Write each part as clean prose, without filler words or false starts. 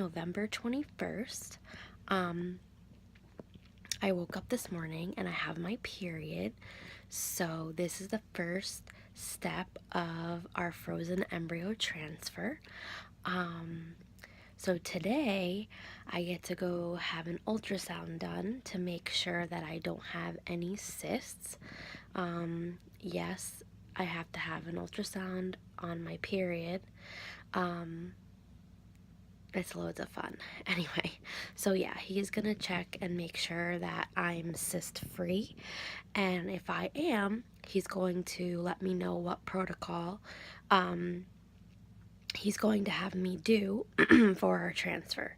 November 21st. I woke up this morning and I have my period. So this is the first step of our frozen embryo transfer. So today I get to go have an ultrasound done to make sure that I don't have any cysts. Yes, I have to have an ultrasound on my period. It's loads of fun. Anyway, so yeah, he's gonna check and make sure that I'm cyst free. And if I am, he's going to let me know what protocol he's going to have me do for our transfer.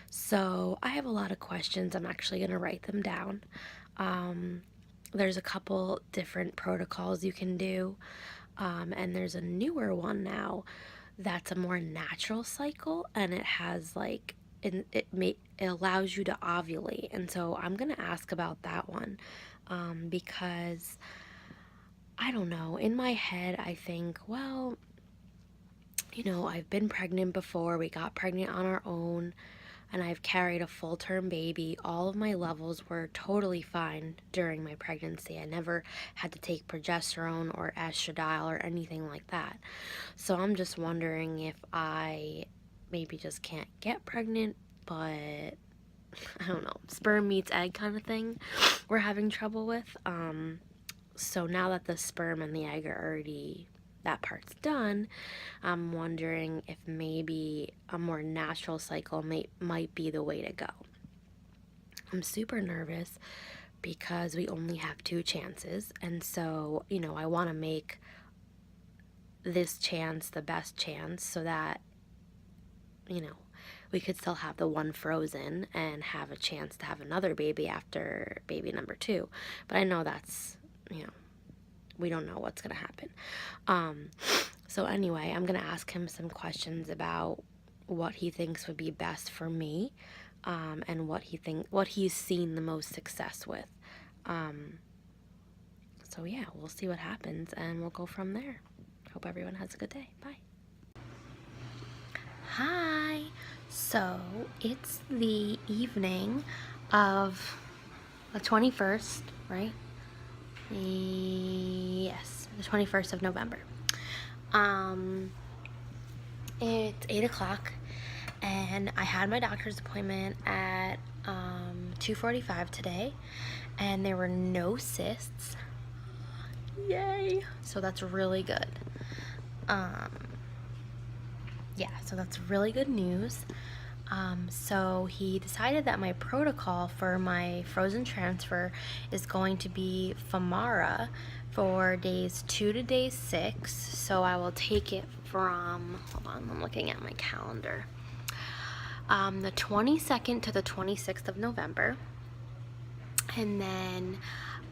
So I have a lot of questions. I'm actually going to write them down. There's a couple different protocols you can do, and there's a newer one now that's a more natural cycle, and it has like it allows you to ovulate. And so I'm going to ask about that one, because I don't know, in my head I think, well, I've been pregnant before. We got pregnant on our own, and I've carried a full-term baby. All of my levels were totally fine during my pregnancy. I never had to take progesterone or estradiol or anything like that. So I'm just wondering if I maybe just can't get pregnant, but I don't know, sperm meets egg kind of thing we're having trouble with. So now that the sperm and the egg are already, that part's done, I'm wondering if maybe a more natural cycle might be the way to go. I'm super nervous because we only have 2 chances, and so, I want to make this chance the best chance so that, we could still have the one frozen and have a chance to have another baby after baby number 2. But I know that's, we don't know what's going to happen. So anyway, I'm going to ask him some questions about what he thinks would be best for me, and what he's seen the most success with. So yeah, we'll see what happens and we'll go from there. Hope everyone has a good day. Bye. Hi. So it's the evening of the 21st, right? Yes, the 21st of November. It's 8 o'clock, and I had my doctor's appointment at 2:45 today, and there were no cysts. Yay! So that's really good. Yeah, so that's really good news. So he decided that my protocol for my frozen transfer is going to be Femara for days 2 to day 6. So I will take it from, hold on, I'm looking at my calendar, the 22nd to the 26th of November. And then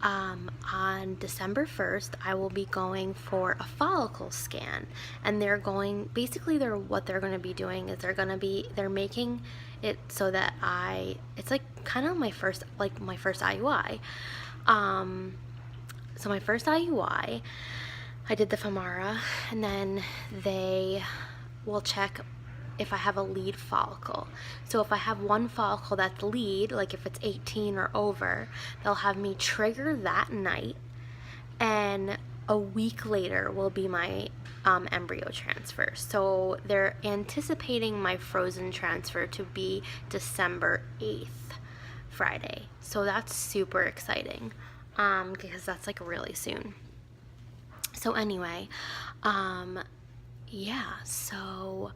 on December 1st, I will be going for a follicle scan, and what they're going to be doing is they're making it so that it's like kind of my first IUI. So my first IUI, I did the Femara, and then they will check if I have a lead follicle. So if I have one follicle that's lead, like if it's 18 or over, they'll have me trigger that night, and a week later will be my embryo transfer. So they're anticipating my frozen transfer to be December 8th, Friday. So that's super exciting, because that's like really soon. So anyway, yeah, so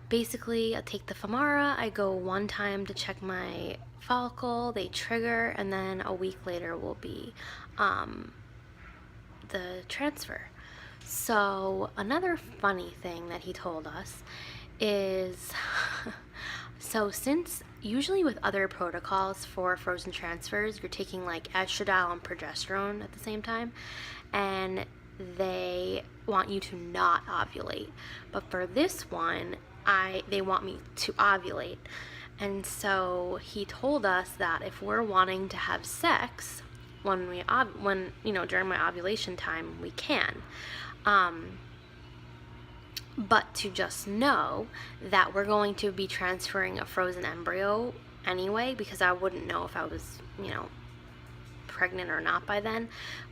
basically, I take the Femara, I go one time to check my follicle, they trigger, and then a week later will be the transfer. So another funny thing that he told us is, so since usually with other protocols for frozen transfers, you're taking like estradiol and progesterone at the same time, and they want you to not ovulate. But for this one, they want me to ovulate. And so he told us that if we're wanting to have sex during my ovulation time, we can. but to just know that we're going to be transferring a frozen embryo anyway, because I wouldn't know if I was, pregnant or not by then,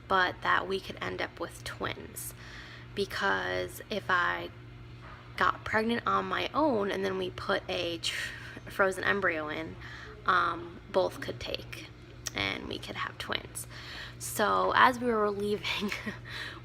but that we could end up with twins. Because if I got pregnant on my own and then we put a frozen embryo in, both could take and we could have twins. So as we were leaving,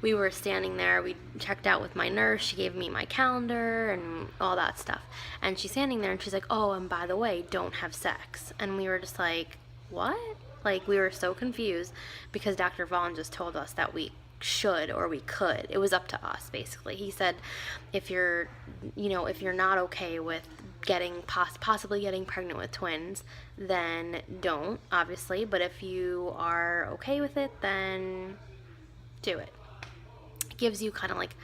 we were standing there, we checked out with my nurse, she gave me my calendar and all that stuff, and she's standing there and she's like, oh, and by the way, don't have sex. And we were just like, what? Like, we were so confused because Dr. Vaughn just told us that we should or we could. It was up to us, basically. He said if you're not okay with possibly getting pregnant with twins, then don't, obviously, but if you are okay with it, then do it. It gives you kind of like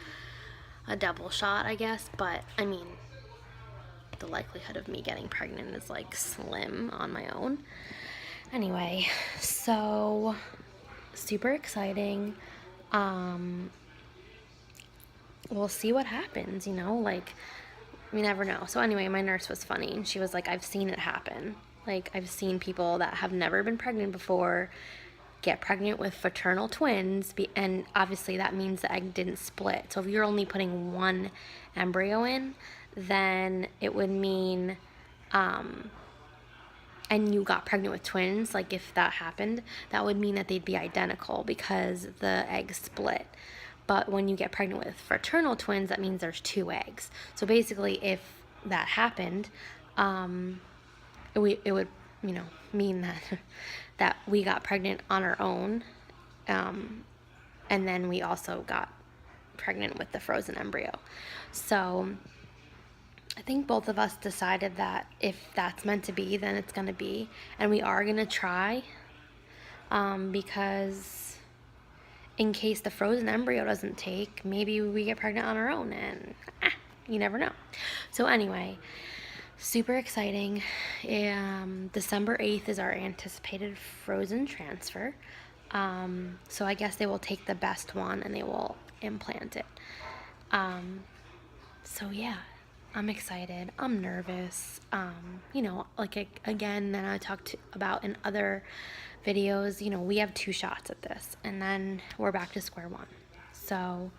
a double shot, I guess, but I mean, the likelihood of me getting pregnant is like slim on my own. Anyway, so super exciting. We'll see what happens, like, we never know. So anyway, my nurse was funny, and she was like, I've seen it happen. Like, I've seen people that have never been pregnant before get pregnant with fraternal twins, and obviously that means the egg didn't split. So if you're only putting one embryo in, then it would mean, and you got pregnant with twins, like if that happened, that would mean that they'd be identical because the egg split. But when you get pregnant with fraternal twins, that means there's two eggs. So basically, if that happened, it would, mean that we got pregnant on our own, and then we also got pregnant with the frozen embryo. So I think both of us decided that if that's meant to be, then it's going to be, and we are going to try, because in case the frozen embryo doesn't take, maybe we get pregnant on our own, and you never know. So anyway, super exciting. December 8th is our anticipated frozen transfer. So I guess they will take the best one and they will implant it. So yeah, I'm excited. I'm nervous. Again, then I talked about in other videos, we have 2 shots at this, and then we're back to square one. So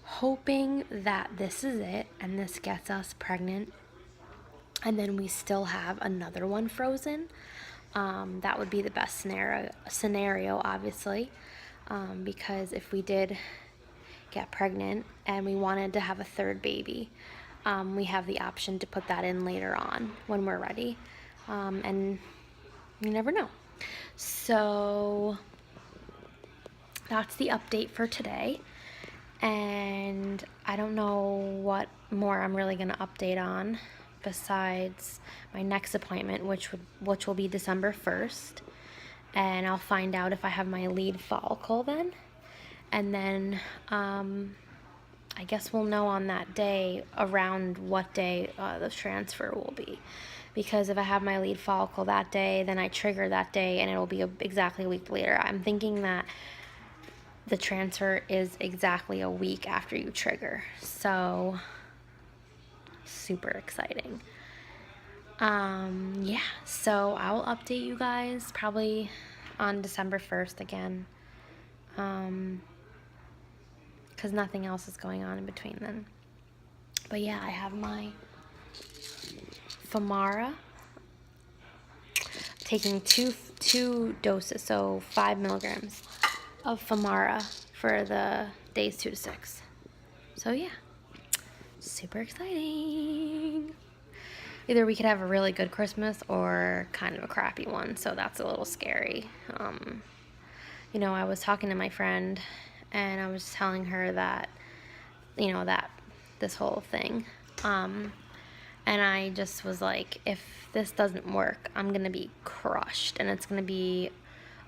hoping that this is it and this gets us pregnant, and then we still have another one frozen. That would be the best scenario, obviously, because if we did get pregnant and we wanted to have a third baby, we have the option to put that in later on when we're ready, and you never know. So that's the update for today, and I don't know what more I'm really going to update on besides my next appointment, which will be December 1st, and I'll find out if I have my lead follicle then, and then I guess we'll know on that day around what day the transfer will be. Because if I have my lead follicle that day, then I trigger that day, and it'll be exactly a week later. I'm thinking that the transfer is exactly a week after you trigger. So, super exciting. Yeah, so I will update you guys probably on December 1st again. Because nothing else is going on in between then. But yeah, I have my Femara, taking two doses, so 5 milligrams of Femara for the days 2 to 6. So yeah, super exciting. Either we could have a really good Christmas or kind of a crappy one, so that's a little scary. I was talking to my friend, and I was telling her that, that this whole thing, and I just was like, if this doesn't work, I'm going to be crushed, and it's going to be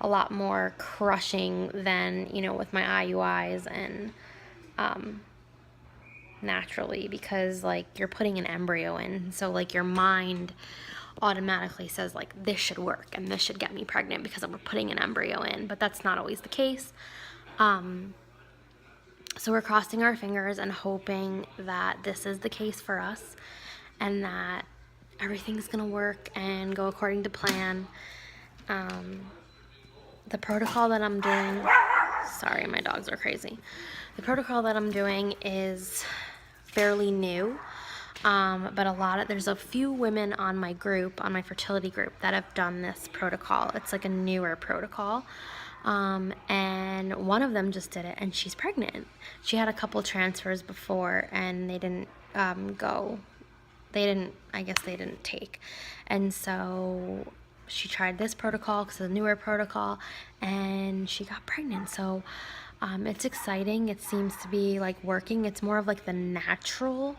a lot more crushing than, with my IUIs and naturally, because, you're putting an embryo in, so, your mind automatically says, this should work, and this should get me pregnant because we're putting an embryo in, but that's not always the case. So we're crossing our fingers and hoping that this is the case for us and that everything's gonna work and go according to plan. The protocol that I'm doing, sorry, my dogs are crazy. The protocol that I'm doing is fairly new, but there's a few women on my group, on my fertility group, that have done this protocol. It's like a newer protocol. And one of them just did it, and she's pregnant. She had a couple transfers before, and they didn't go. I guess they didn't take. And so she tried this protocol because it's a newer protocol, and she got pregnant. So it's exciting. It seems to be like working. It's more of like the natural,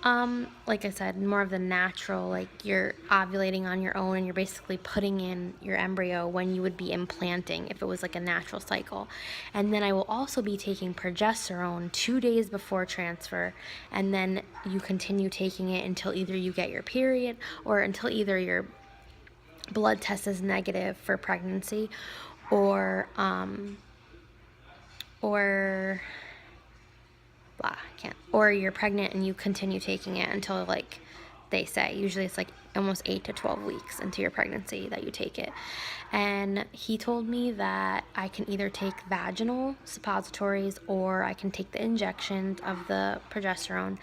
like I said, more of the natural, like you're ovulating on your own and you're basically putting in your embryo when you would be implanting if it was like a natural cycle. And then I will also be taking progesterone 2 days before transfer, and then you continue taking it until either you get your period or until either your blood test is negative for pregnancy or or you're pregnant and you continue taking it until, like they say, usually it's like almost 8 to 12 weeks into your pregnancy that you take it. And he told me that I can either take vaginal suppositories or I can take the injections of the progesterone.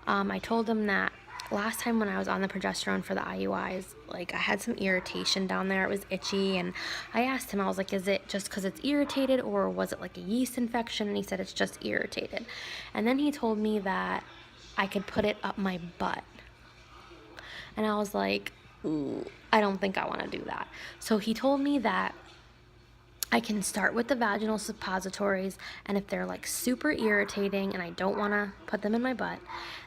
I told him that last time when I was on the progesterone for the IUIs, like I had some irritation down there. It was itchy, and I asked him, I was like, is it just because it's irritated or was it like a yeast infection? And he said it's just irritated. And then he told me that I could put it up my butt. And I was like, ooh, I don't think I want to do that. So he told me that I can start with the vaginal suppositories, and if they're like super irritating and I don't want to put them in my butt,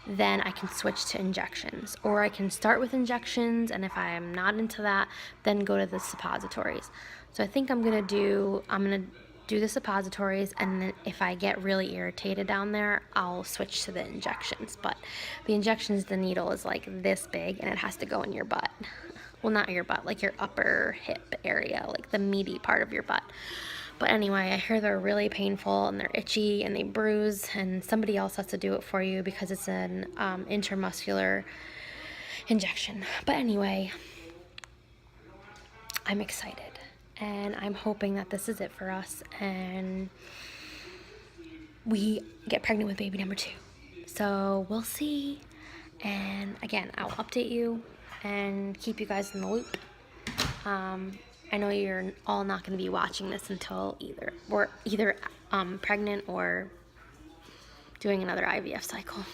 then I can switch to injections. Or I can start with injections, and if I am not into that, then go to the suppositories. So I think I'm gonna do the suppositories, and then if I get really irritated down there, I'll switch to the injections. But the injections, the needle is like this big and it has to go in your butt. Well, not your butt, like your upper hip area, like the meaty part of your butt. But anyway, I hear they're really painful and they're itchy and they bruise, and somebody else has to do it for you because it's an intramuscular injection. But anyway, I'm excited and I'm hoping that this is it for us and we get pregnant with baby number 2. So we'll see. And again, I'll update you and keep you guys in the loop. I know you're all not going to be watching this until we're either pregnant or doing another IVF cycle.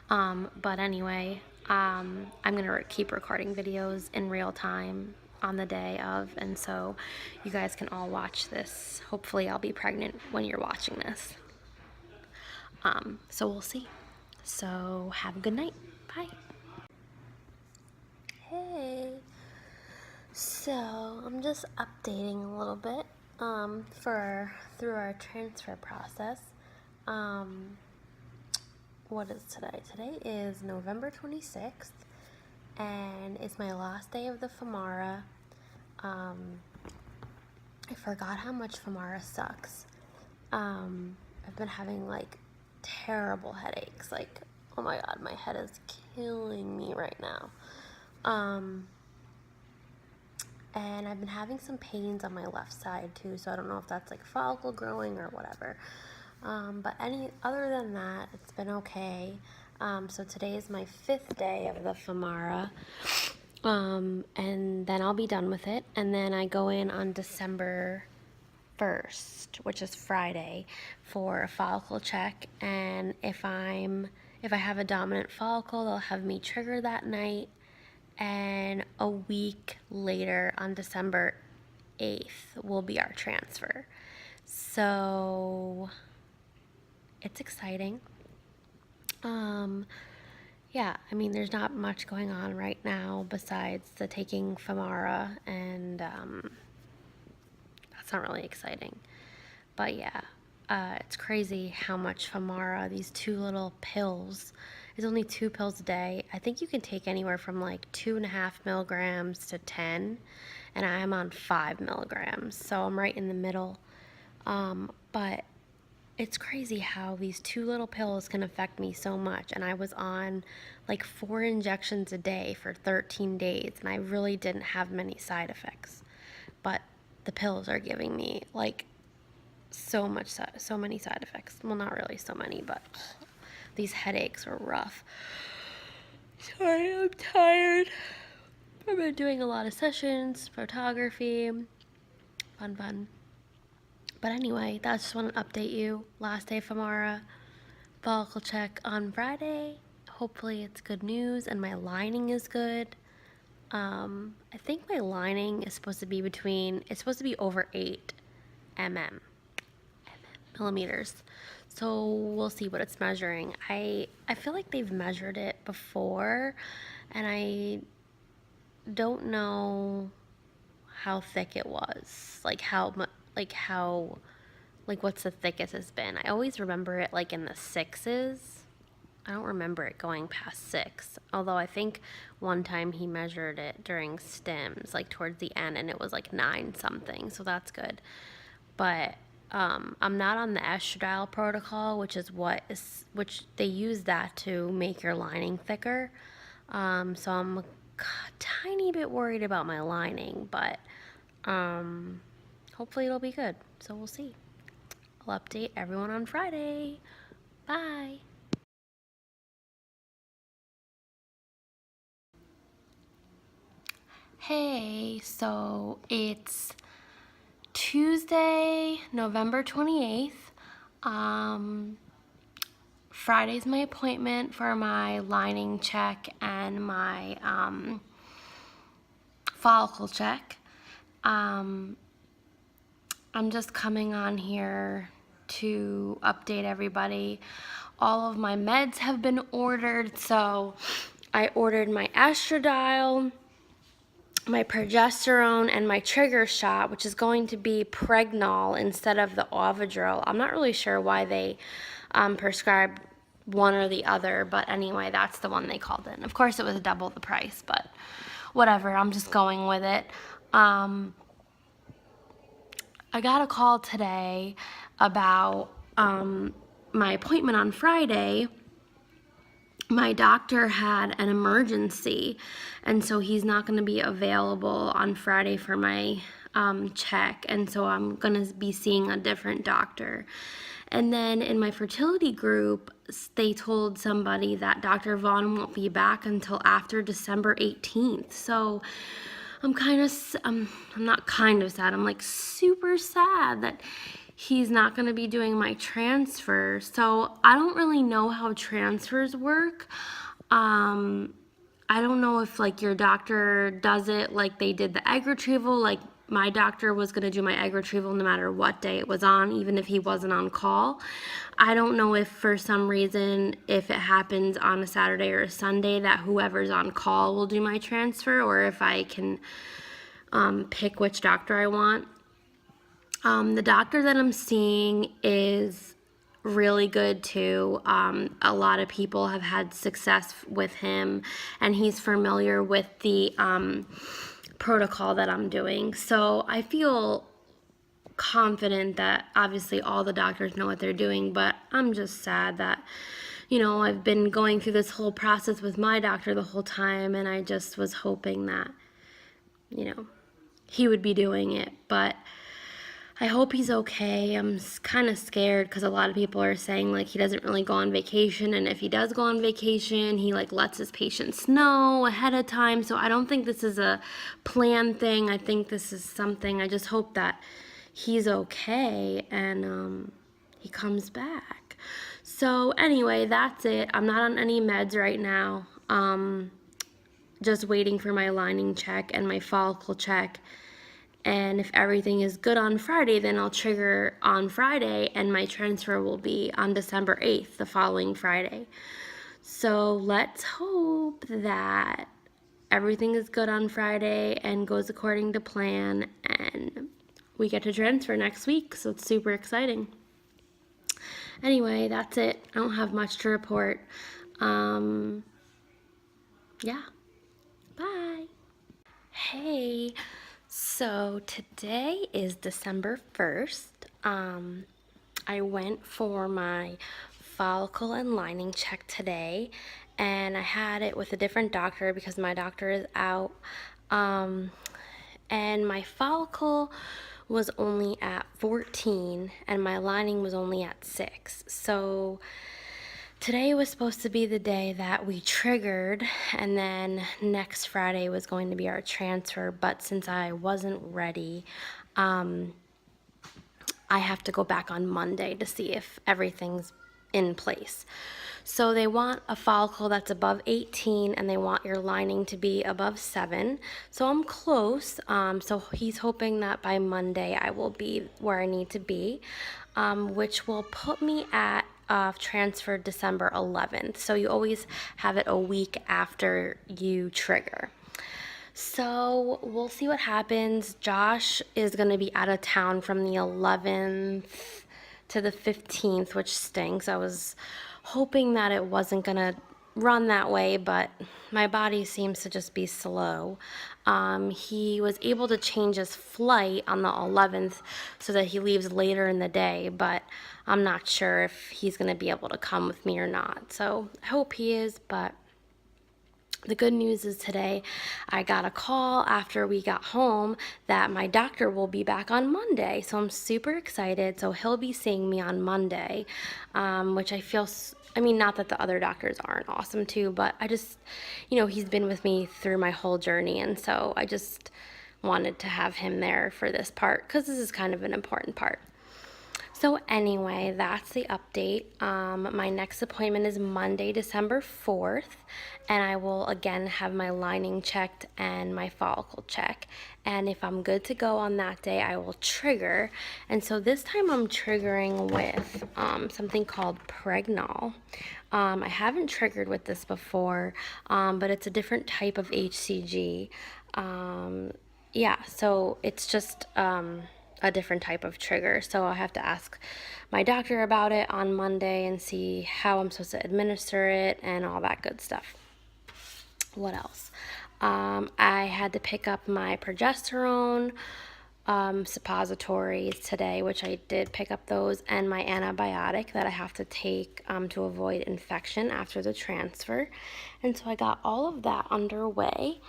But anyway, I'm going to keep recording videos in real time on the day of, and so you guys can all watch this. Hopefully I'll be pregnant when you're watching this. So we'll see. So have a good night. Bye. Hey. So I'm just updating a little bit through our transfer process. What is today? Today is November 26th, and it's my last day of the Femara. I forgot how much Femara sucks. I've been having like terrible headaches. Like, oh my god, my head is killing me right now. And I've been having some pains on my left side too, so I don't know if that's like follicle growing or whatever. But other than that, it's been okay. So today is my 5th day of the Femara. And then I'll be done with it. And then I go in on December 1st, which is Friday, for a follicle check. And if I have a dominant follicle, they'll have me trigger that night. And a week later, on December 8th, will be our transfer. So it's exciting. Yeah, I mean, there's not much going on right now besides the taking Femara, and that's not really exciting. But yeah, it's crazy how much Femara, these 2 little pills, it's only 2 pills a day. I think you can take anywhere from like 2.5 milligrams to 10, and I'm on 5 milligrams, so I'm right in the middle. But it's crazy how these two little pills can affect me so much. And I was on like 4 injections a day for 13 days, and I really didn't have many side effects. But the pills are giving me like so many side effects. Well, not really so many, but these headaches are rough. Sorry, I'm tired. I've been doing a lot of sessions, photography, fun. But anyway, that's just want to update you. Last day for Mara. Follicle check on Friday. Hopefully it's good news and my lining is good. I think my lining is supposed to be it's supposed to be over 8 millimeters. So we'll see what it's measuring. I feel like they've measured it before, and I don't know how thick it was. Like what's the thickest it's been. I always remember it like in the 6s. I don't remember it going past 6. Although I think one time he measured it during stims, like towards the end, and it was like 9 something. So that's good. But I'm not on the estradiol protocol, which they use that to make your lining thicker. So I'm a tiny bit worried about my lining, but hopefully it'll be good. So we'll see. I'll update everyone on Friday. Bye. Hey, so it's Tuesday, November 28th. Friday's my appointment for my lining check and my follicle check. I'm just coming on here to update everybody. All of my meds have been ordered, so I ordered my estradiol, my progesterone, and my trigger shot, which is going to be Pregnol instead of the Ovidrel. I'm not really sure why they prescribed one or the other, but anyway, that's the one they called in. Of course, it was double the price, but whatever, I'm just going with it. I got a call today about my appointment on Friday. My doctor had an emergency, and so he's not going to be available on Friday for my check, and so I'm going to be seeing a different doctor. And then in my fertility group, they told somebody that Dr. Vaughn won't be back until after December 18th. So I'm not kind of sad, I'm like super sad that he's not going to be doing my transfer. So I don't really know how transfers work. I don't know if like your doctor does it like they did the egg retrieval. Like my doctor was going to do my egg retrieval no matter what day it was on, even if he wasn't on call. I don't know if for some reason, if it happens on a Saturday or a Sunday, that whoever's on call will do my transfer, or if I can pick which doctor I want. The doctor that I'm seeing is really good too. A lot of people have had success with him, and he's familiar with the protocol that I'm doing. So I feel confident that obviously all the doctors know what they're doing, but I'm just sad that, I've been going through this whole process with my doctor the whole time, and I just was hoping that, he would be doing it. But I hope he's okay. I'm kind of scared because a lot of people are saying like he doesn't really go on vacation, and if he does go on vacation, he like lets his patients know ahead of time. So I don't think this is a planned thing. I think this is something, I just hope that he's okay and he comes back. So anyway, that's it. I'm not on any meds right now. Just waiting for my lining check and my follicle check. And if everything is good on Friday, then I'll trigger on Friday, and my transfer will be on December 8th, the following Friday. So let's hope that everything is good on Friday and goes according to plan, and we get to transfer next week, so it's super exciting. Anyway, that's it. I don't have much to report. Yeah. Bye. Hey. So today is December 1st. I went for my follicle and lining check today, and I had it with a different doctor because my doctor is out. Um, and my follicle was only at 14 and my lining was only at 6. So today was supposed to be the day that we triggered, and then next Friday was going to be our transfer. But since I wasn't ready, I have to go back on Monday to see if everything's in place. So they want a follicle that's above 18 and they want your lining to be above 7. So I'm close. So he's hoping that by Monday I will be where I need to be, which will put me at transfer December 11th. So you always have it a week after you trigger. So we'll see what happens. Josh is going to be out of town from the 11th to the 15th, which stinks. I was hoping that it wasn't going to run that way, but my body seems to just be slow. He was able to change his flight on the 11th so that he leaves later in the day, but I'm not sure if he's going to be able to come with me or not. So I hope he is, but the good news is today I got a call after we got home that my doctor will be back on Monday. So I'm super excited. So he'll be seeing me on Monday, which I feel, I mean, not that the other doctors aren't awesome too, but I just, he's been with me through my whole journey. And so I just wanted to have him there for this part because this is kind of an important part. So anyway, that's the update. My next appointment is Monday, December 4th, and I will again have my lining checked and my follicle check. And if I'm good to go on that day, I will trigger. And so this time I'm triggering with something called Pregnol. I haven't triggered with this before, but it's a different type of HCG. Yeah, so it's just a different type of trigger. So I'll have to ask my doctor about it on Monday and see how I'm supposed to administer it and all that good stuff. What else? I had to pick up my progesterone suppositories today, which I did pick up those, and my antibiotic that I have to take to avoid infection after the transfer. And so I got all of that underway.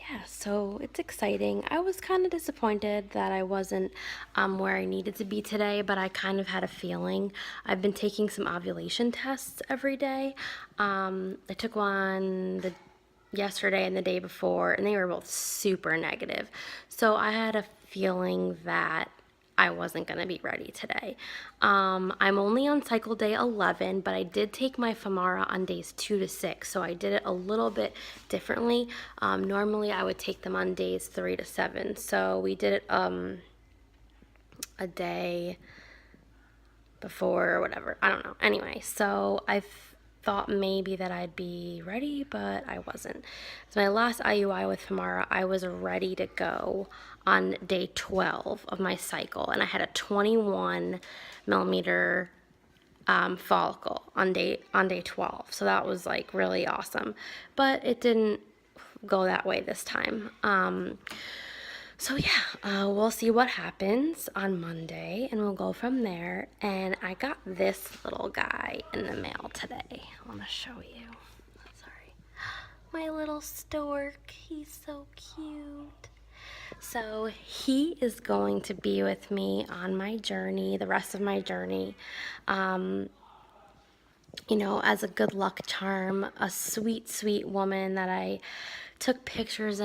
Yeah, so it's exciting. I was kind of disappointed that I wasn't where I needed to be today, but I kind of had a feeling. I've been taking some ovulation tests every day. I took one yesterday and the day before, and they were both super negative. So I had a feeling that I wasn't going to be ready today. I'm only on cycle day 11, but I did take my Femara on days 2 to 6, so I did it a little bit differently. Normally I would take them on days 3 to 7, so we did it a day before or whatever. I don't know. Anyway, so I thought maybe that I'd be ready, but I wasn't. So my last IUI with Femara, I was ready to go on day 12 of my cycle, and I had a 21 millimeter follicle on day 12. So that was like really awesome, but it didn't go that way this time. So yeah, we'll see what happens on Monday, and we'll go from there. And I got this little guy in the mail today. I want to show you. Sorry. My little stork. He's so cute. So he is going to be with me on my journey, the rest of my journey. As a good luck charm, a sweet, sweet woman that I took pictures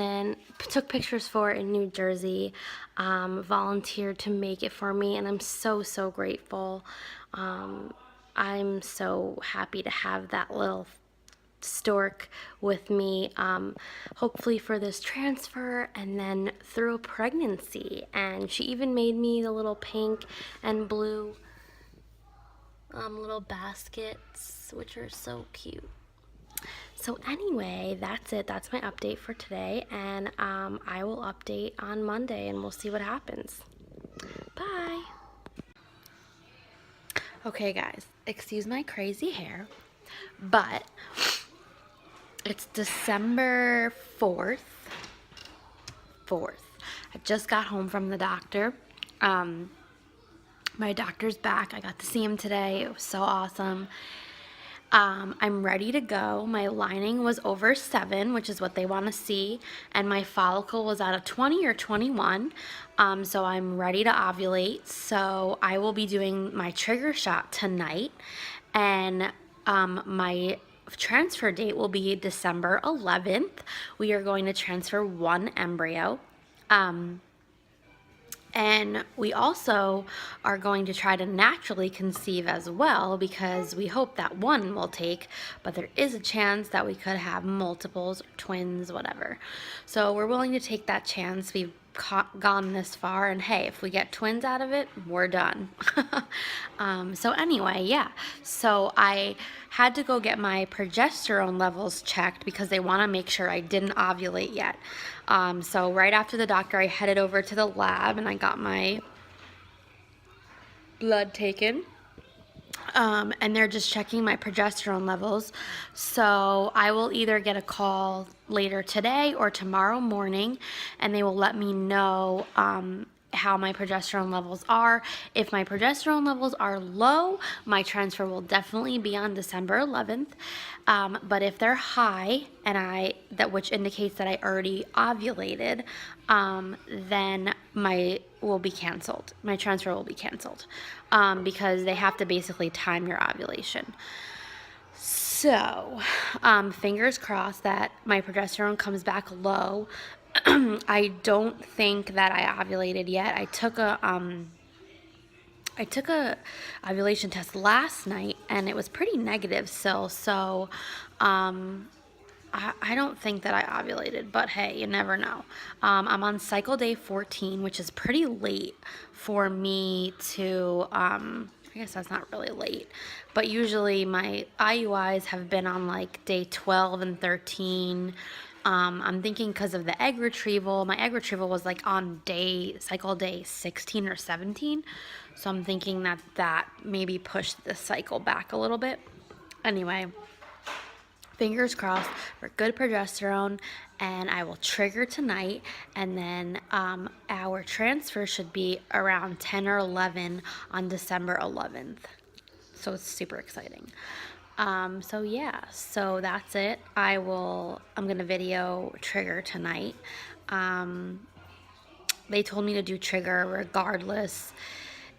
for in New Jersey, volunteered to make it for me, and I'm so, so grateful. I'm so happy to have that little stork with me, hopefully for this transfer and then through a pregnancy. And she even made me the little pink and blue little baskets, which are so cute. So anyway, that's it. That's my update for today, and I will update on Monday, and we'll see what happens. Bye. Okay, guys, excuse my crazy hair, but it's December 4th. I just got home from the doctor. My doctor's back. I got to see him today. It was so awesome. I'm ready to go. My lining was over 7, which is what they want to see, and my follicle was at a 20 or 21. So I'm ready to ovulate. So I will be doing my trigger shot tonight, and my transfer date will be December 11th. We are going to transfer 1 embryo. And we also are going to try to naturally conceive as well, because we hope that 1 will take, but there is a chance that we could have multiples, twins, whatever. So we're willing to take that chance. We've gone this far, and hey, if we get twins out of it, we're done. So anyway, yeah. So I had to go get my progesterone levels checked because they want to make sure I didn't ovulate yet. So right after the doctor, I headed over to the lab and I got my blood taken. And they're just checking my progesterone levels. So I will either get a call later today or tomorrow morning, and they will let me know how my progesterone levels are. If my progesterone levels are low, my transfer will definitely be on December 11th. But if they're high, and which indicates that I already ovulated, then my transfer will be canceled, because they have to basically time your ovulation. So, fingers crossed that my progesterone comes back low. I don't think that I ovulated yet. I took a ovulation test last night, and it was pretty negative still. So, I don't think that I ovulated, but hey, you never know. I'm on cycle day 14, which is pretty late for me to, I guess that's not really late, but usually my IUIs have been on like day 12 and 13. I'm thinking because of the egg retrieval. My egg retrieval was like on cycle day 16 or 17. So I'm thinking that maybe pushed the cycle back a little bit. Anyway, fingers crossed for good progesterone, and I will trigger tonight, and then our transfer should be around 10 or 11 on December 11th. So it's super exciting. So yeah, so that's it. I'm gonna video trigger tonight. They told me to do trigger regardless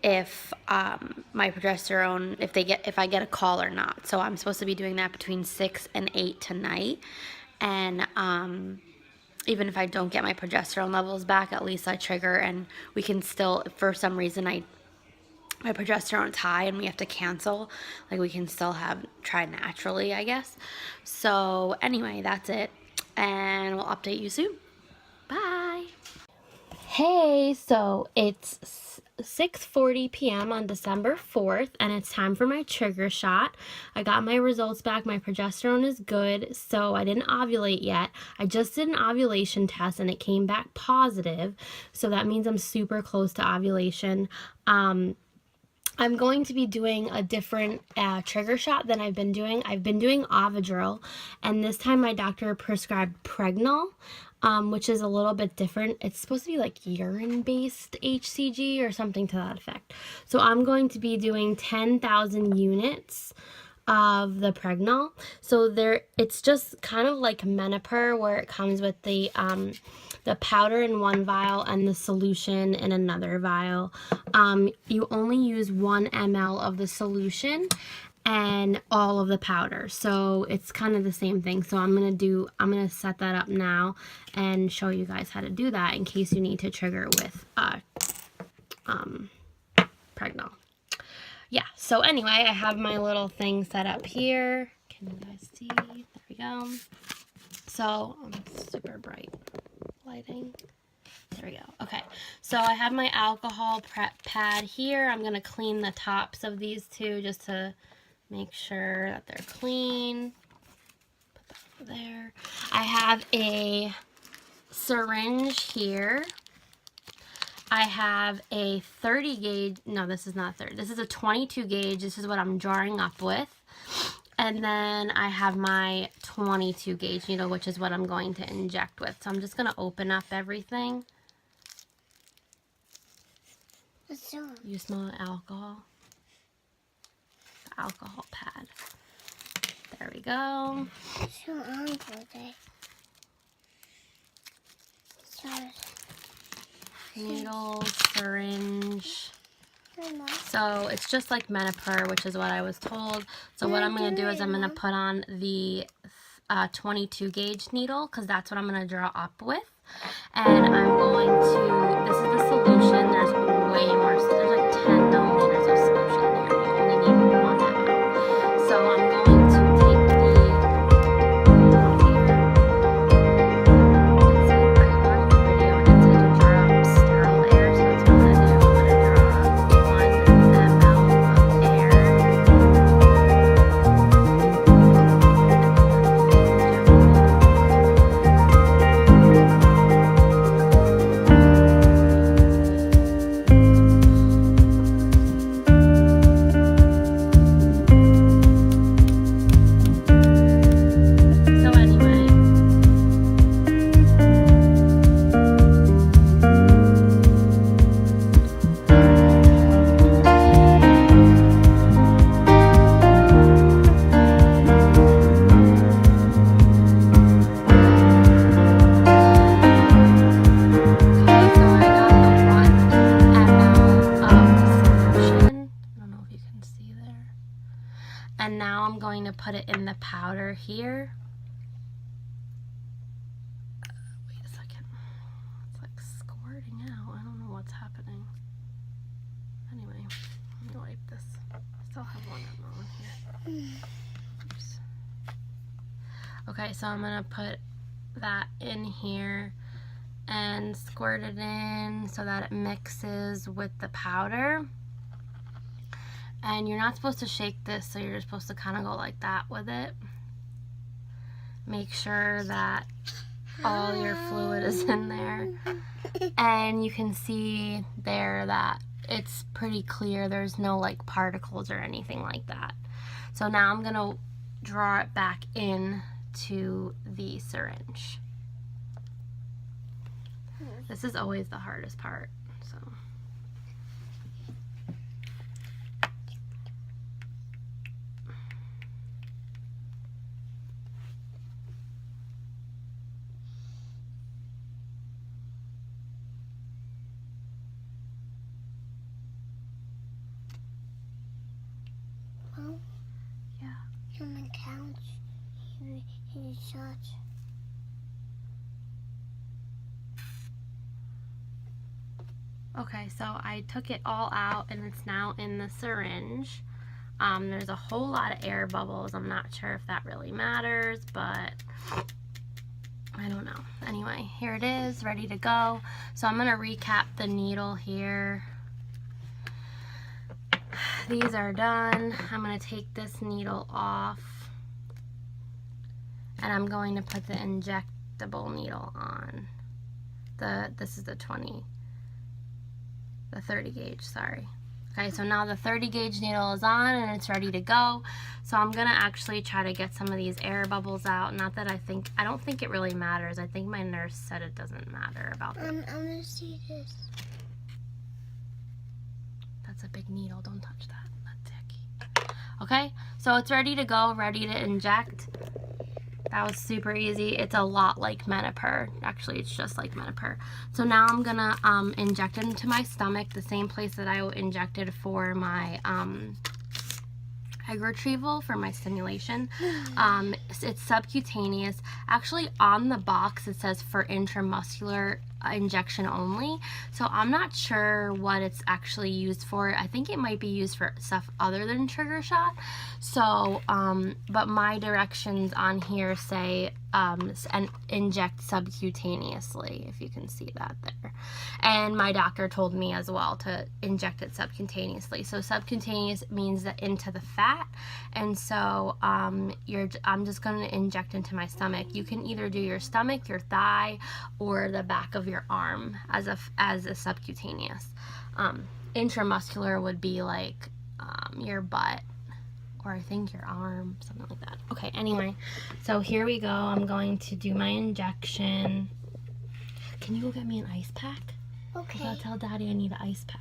if my progesterone, if I get a call or not. So I'm supposed to be doing that between 6 and 8 tonight. And even if I don't get my progesterone levels back, at least I trigger, and we can still, if for some reason my progesterone's high and we have to cancel, like, we can still try naturally, I guess. So anyway, that's it, and we'll update you soon. Bye. Hey, so it's 6:40 p.m. on December 4th, and it's time for my trigger shot. I got my results back. My progesterone is good, so I didn't ovulate yet. I just did an ovulation test, and it came back positive, so that means I'm super close to ovulation. I'm going to be doing a different trigger shot than I've been doing. I've been doing Ovidrel, and this time my doctor prescribed Pregnol, which is a little bit different. It's supposed to be like urine-based HCG or something to that effect. So I'm going to be doing 10,000 units of the Pregnol. So it's just kind of like Menopur, where it comes with the powder in one vial and the solution in another vial. You only use 1 ml of the solution and all of the powder, so it's kind of the same thing. So I'm gonna set that up now and show you guys how to do that in case you need to trigger with Pregnol. Yeah, so anyway, I have my little thing set up here. Can you guys see? There we go. So, super bright lighting. There we go. Okay, so I have my alcohol prep pad here. I'm going to clean the tops of these two just to make sure that they're clean. Put that over there. I have a syringe here. I have a 30 gauge, no, this is not 30, this is a 22 gauge, this is what I'm drawing up with. And then I have my 22 gauge needle, which is what I'm going to inject with. So I'm just going to open up everything. You smell alcohol? The alcohol pad. There we go. Needle, syringe. So it's just like Menopur, which is what I was told. So what I'm going to do is I'm going to put on the 22 gauge needle, because that's what I'm going to draw up with. And I'm going to, this is the solution. There's way more, there's like 10 milliliters of solution in here. You only need 1 ml. So I'm going to take the, I watched the video and it said to draw up sterile air, so that's what I'm going to do. I'm going to draw up 1 ml of air. And now I'm going to put it in the powder here. Wait a second. It's like squirting out. I don't know what's happening. Anyway, let me wipe this. I still have 1 ml in here. Oops. Okay, so I'm going to put that in here and squirt it in so that it mixes with the powder. And you're not supposed to shake this, so you're just supposed to kind of go like that with it. Make sure that all your fluid is in there. And you can see there that it's pretty clear. There's no like particles or anything like that. So now I'm going to draw it back in to the syringe. This is always the hardest part. So. Yeah. Human counts. He shots. Okay, so I took it all out and it's now in the syringe. There's a whole lot of air bubbles. I'm not sure if that really matters, but I don't know. Anyway, here it is, ready to go. So I'm going to recap the needle here. These are done. I'm going to take this needle off and I'm going to put the injectable needle on. This is the 30 gauge, sorry. Okay, so now the 30 gauge needle is on and it's ready to go. So I'm gonna actually try to get some of these air bubbles out. Not that I don't think it really matters. I think my nurse said it doesn't matter about that. I'm gonna see this. That's a big needle, don't touch that. That's icky. Okay, so it's ready to go, ready to inject. That was super easy. It's a lot like Menopur. Actually, it's just like Menopur. So now I'm gonna inject it into my stomach, the same place that I injected for my egg retrieval, for my stimulation. It's subcutaneous. Actually, on the box it says for intramuscular injection only, so I'm not sure what it's actually used for. I think it might be used for stuff other than trigger shot. So but my directions on here say and inject subcutaneously, if you can see that there. And my doctor told me as well to inject it subcutaneously. So subcutaneous means that into the fat, and so I'm just going to inject into my stomach. You can either do your stomach, your thigh, or the back of your arm as a subcutaneous. Intramuscular would be like your butt, or I think your arm, something like that. Okay, anyway, so here we go. I'm going to do my injection. Can you go get me an ice pack? Okay. I'll tell Daddy I need an ice pack.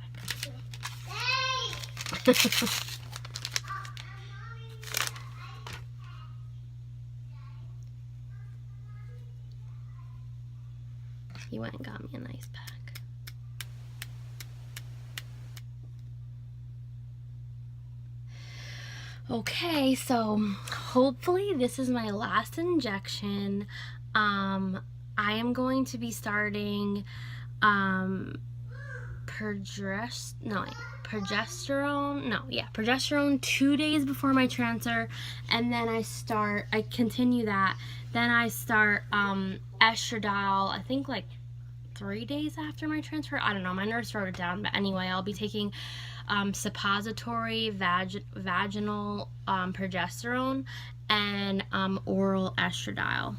He went and got me a nice pack. Okay, so hopefully this is my last injection. I am going to be starting progesterone 2 days before my transfer, and then I continue that. Then I start estradiol, I think like 3 days after my transfer. I don't know, my nurse wrote it down, but anyway, I'll be taking suppository vaginal progesterone and oral estradiol.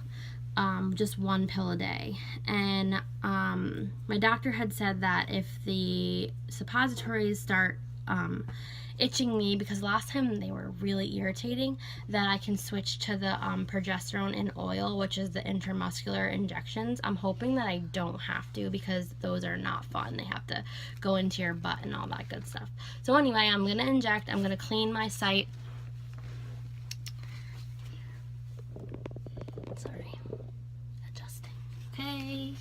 Just 1 pill a day. And my doctor had said that if the suppositories start itching me, because last time they were really irritating, that I can switch to the progesterone in oil, which is the intramuscular injections. I'm hoping that I don't have to, because those are not fun. They have to go into your butt and all that good stuff. So anyway, I'm going to inject. I'm going to clean my site. Sorry. Adjusting. Okay.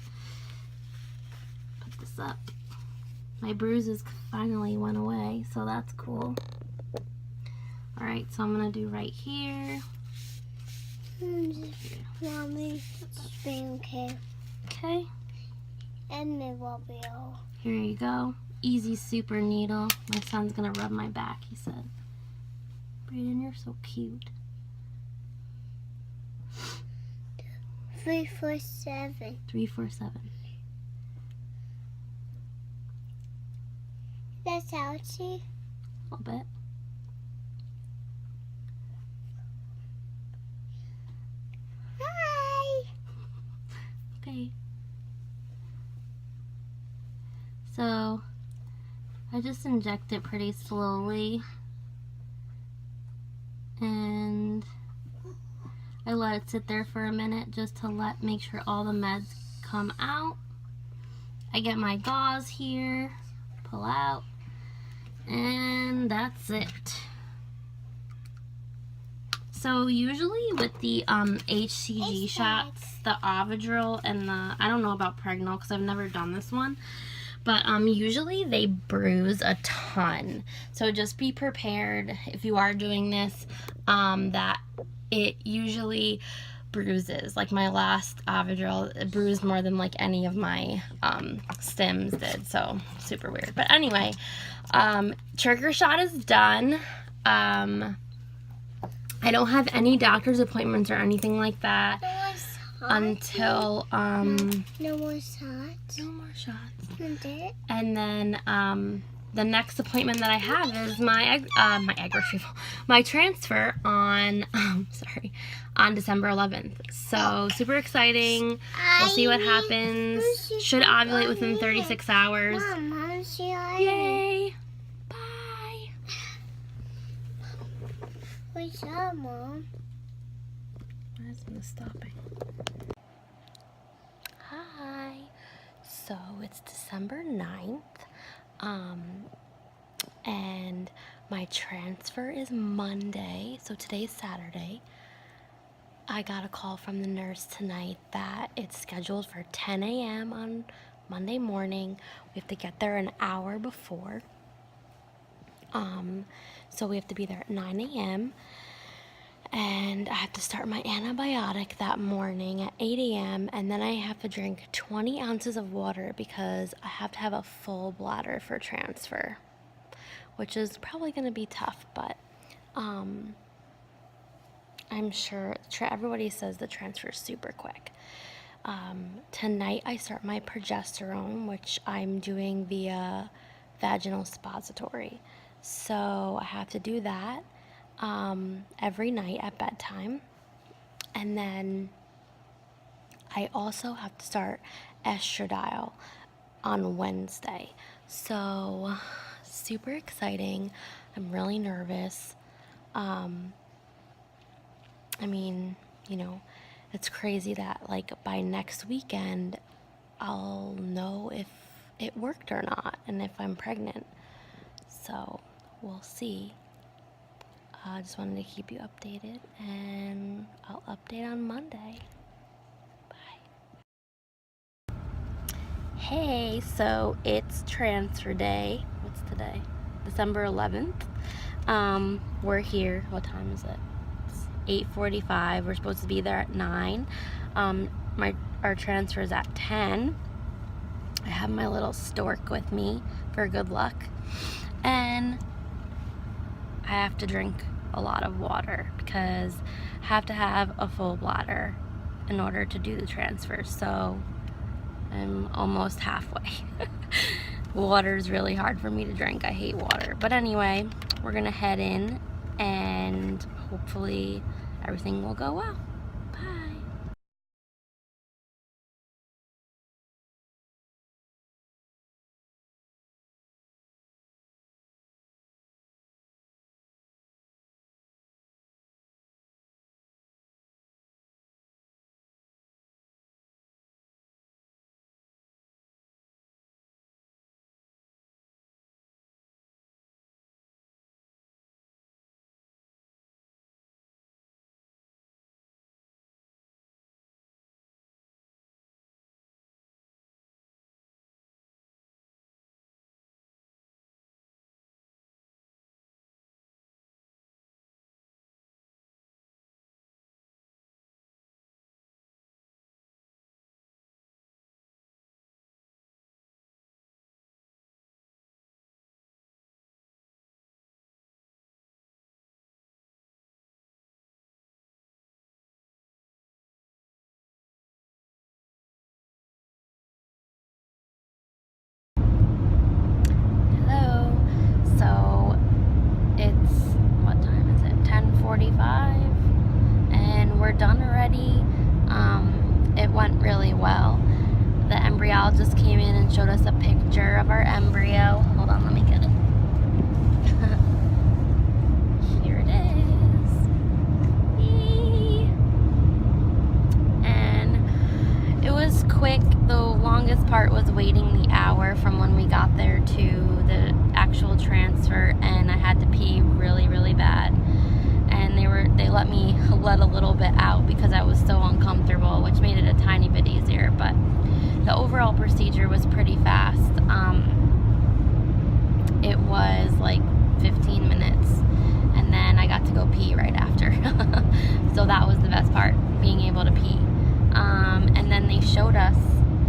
Put this up. My bruises finally went away, so that's cool. Alright, so I'm going to do right here. Mommy, it's being okay. Okay. And it will be all. Here you go. Easy super needle. My son's going to rub my back, he said. Brayden, you're so cute. 347. 347. That's ouchie. A little bit. Hi. Okay. So, I just inject it pretty slowly. And I let it sit there for a minute just to make sure all the meds come out. I get my gauze here, pull out, and that's it. So usually with the HCG shots, the Avidril and the, I don't know about Pregnol because I've never done this one, but usually they bruise a ton. So just be prepared if you are doing this, that it usually bruises. Like my last Avidril, it bruised more than like any of my stims did, so super weird. But anyway, trigger shot is done. I don't have any doctor's appointments or anything like that until no more shots. no more shots. And And then the next appointment that I have is my egg retrieval, my transfer on on December 11th. So super exciting. We'll see what happens. Should ovulate within 36 hours. Mom, Yay! Bye. What's up, Mom? Why isn't this stopping? Hi. So it's December 9th. And my transfer is Monday, so today's Saturday. I got a call from the nurse tonight that it's scheduled for 10 a.m. on Monday morning. We have to get there an hour before. So we have to be there at 9 a.m. And I have to start my antibiotic that morning at 8 a.m. And then I have to drink 20 ounces of water because I have to have a full bladder for transfer, which is probably going to be tough, but I'm sure everybody says the transfer is super quick. Tonight I start my progesterone, which I'm doing via vaginal suppository. So I have to do that every night at bedtime. And then I also have to start estradiol on Wednesday. So super exciting. I'm really nervous. I mean, you know, it's crazy that like by next weekend I'll know if it worked or not and if I'm pregnant. So we'll see. I just wanted to keep you updated, and I'll update on Monday. Bye. Hey, so it's transfer day. What's today? December 11th. We're here. What time is it? It's 8:45. We're supposed to be there at 9. Our transfer is at 10. I have my little stork with me for good luck, and I have to drink a lot of water because I have to have a full bladder in order to do the transfer. So I'm almost halfway. Water is really hard for me to drink. I hate water. But anyway, we're gonna head in and hopefully everything will go well. Bye. Hello. So it's, what time is it? 10:45, and we're done already. It went really well. The embryologist came in and showed us a picture of our embryo. Hold on, let me get it. Here it is. Eee. And it was quick. The longest part was waiting the hour from when we got there to the actual transfer, and I had to pee really, really bad. And they let me let a little bit out because I was so uncomfortable, which made it a tiny bit easier. But the overall procedure was pretty fast. It was like 15 minutes, and then I got to go pee right after. So that was the best part, being able to pee. And then they showed us,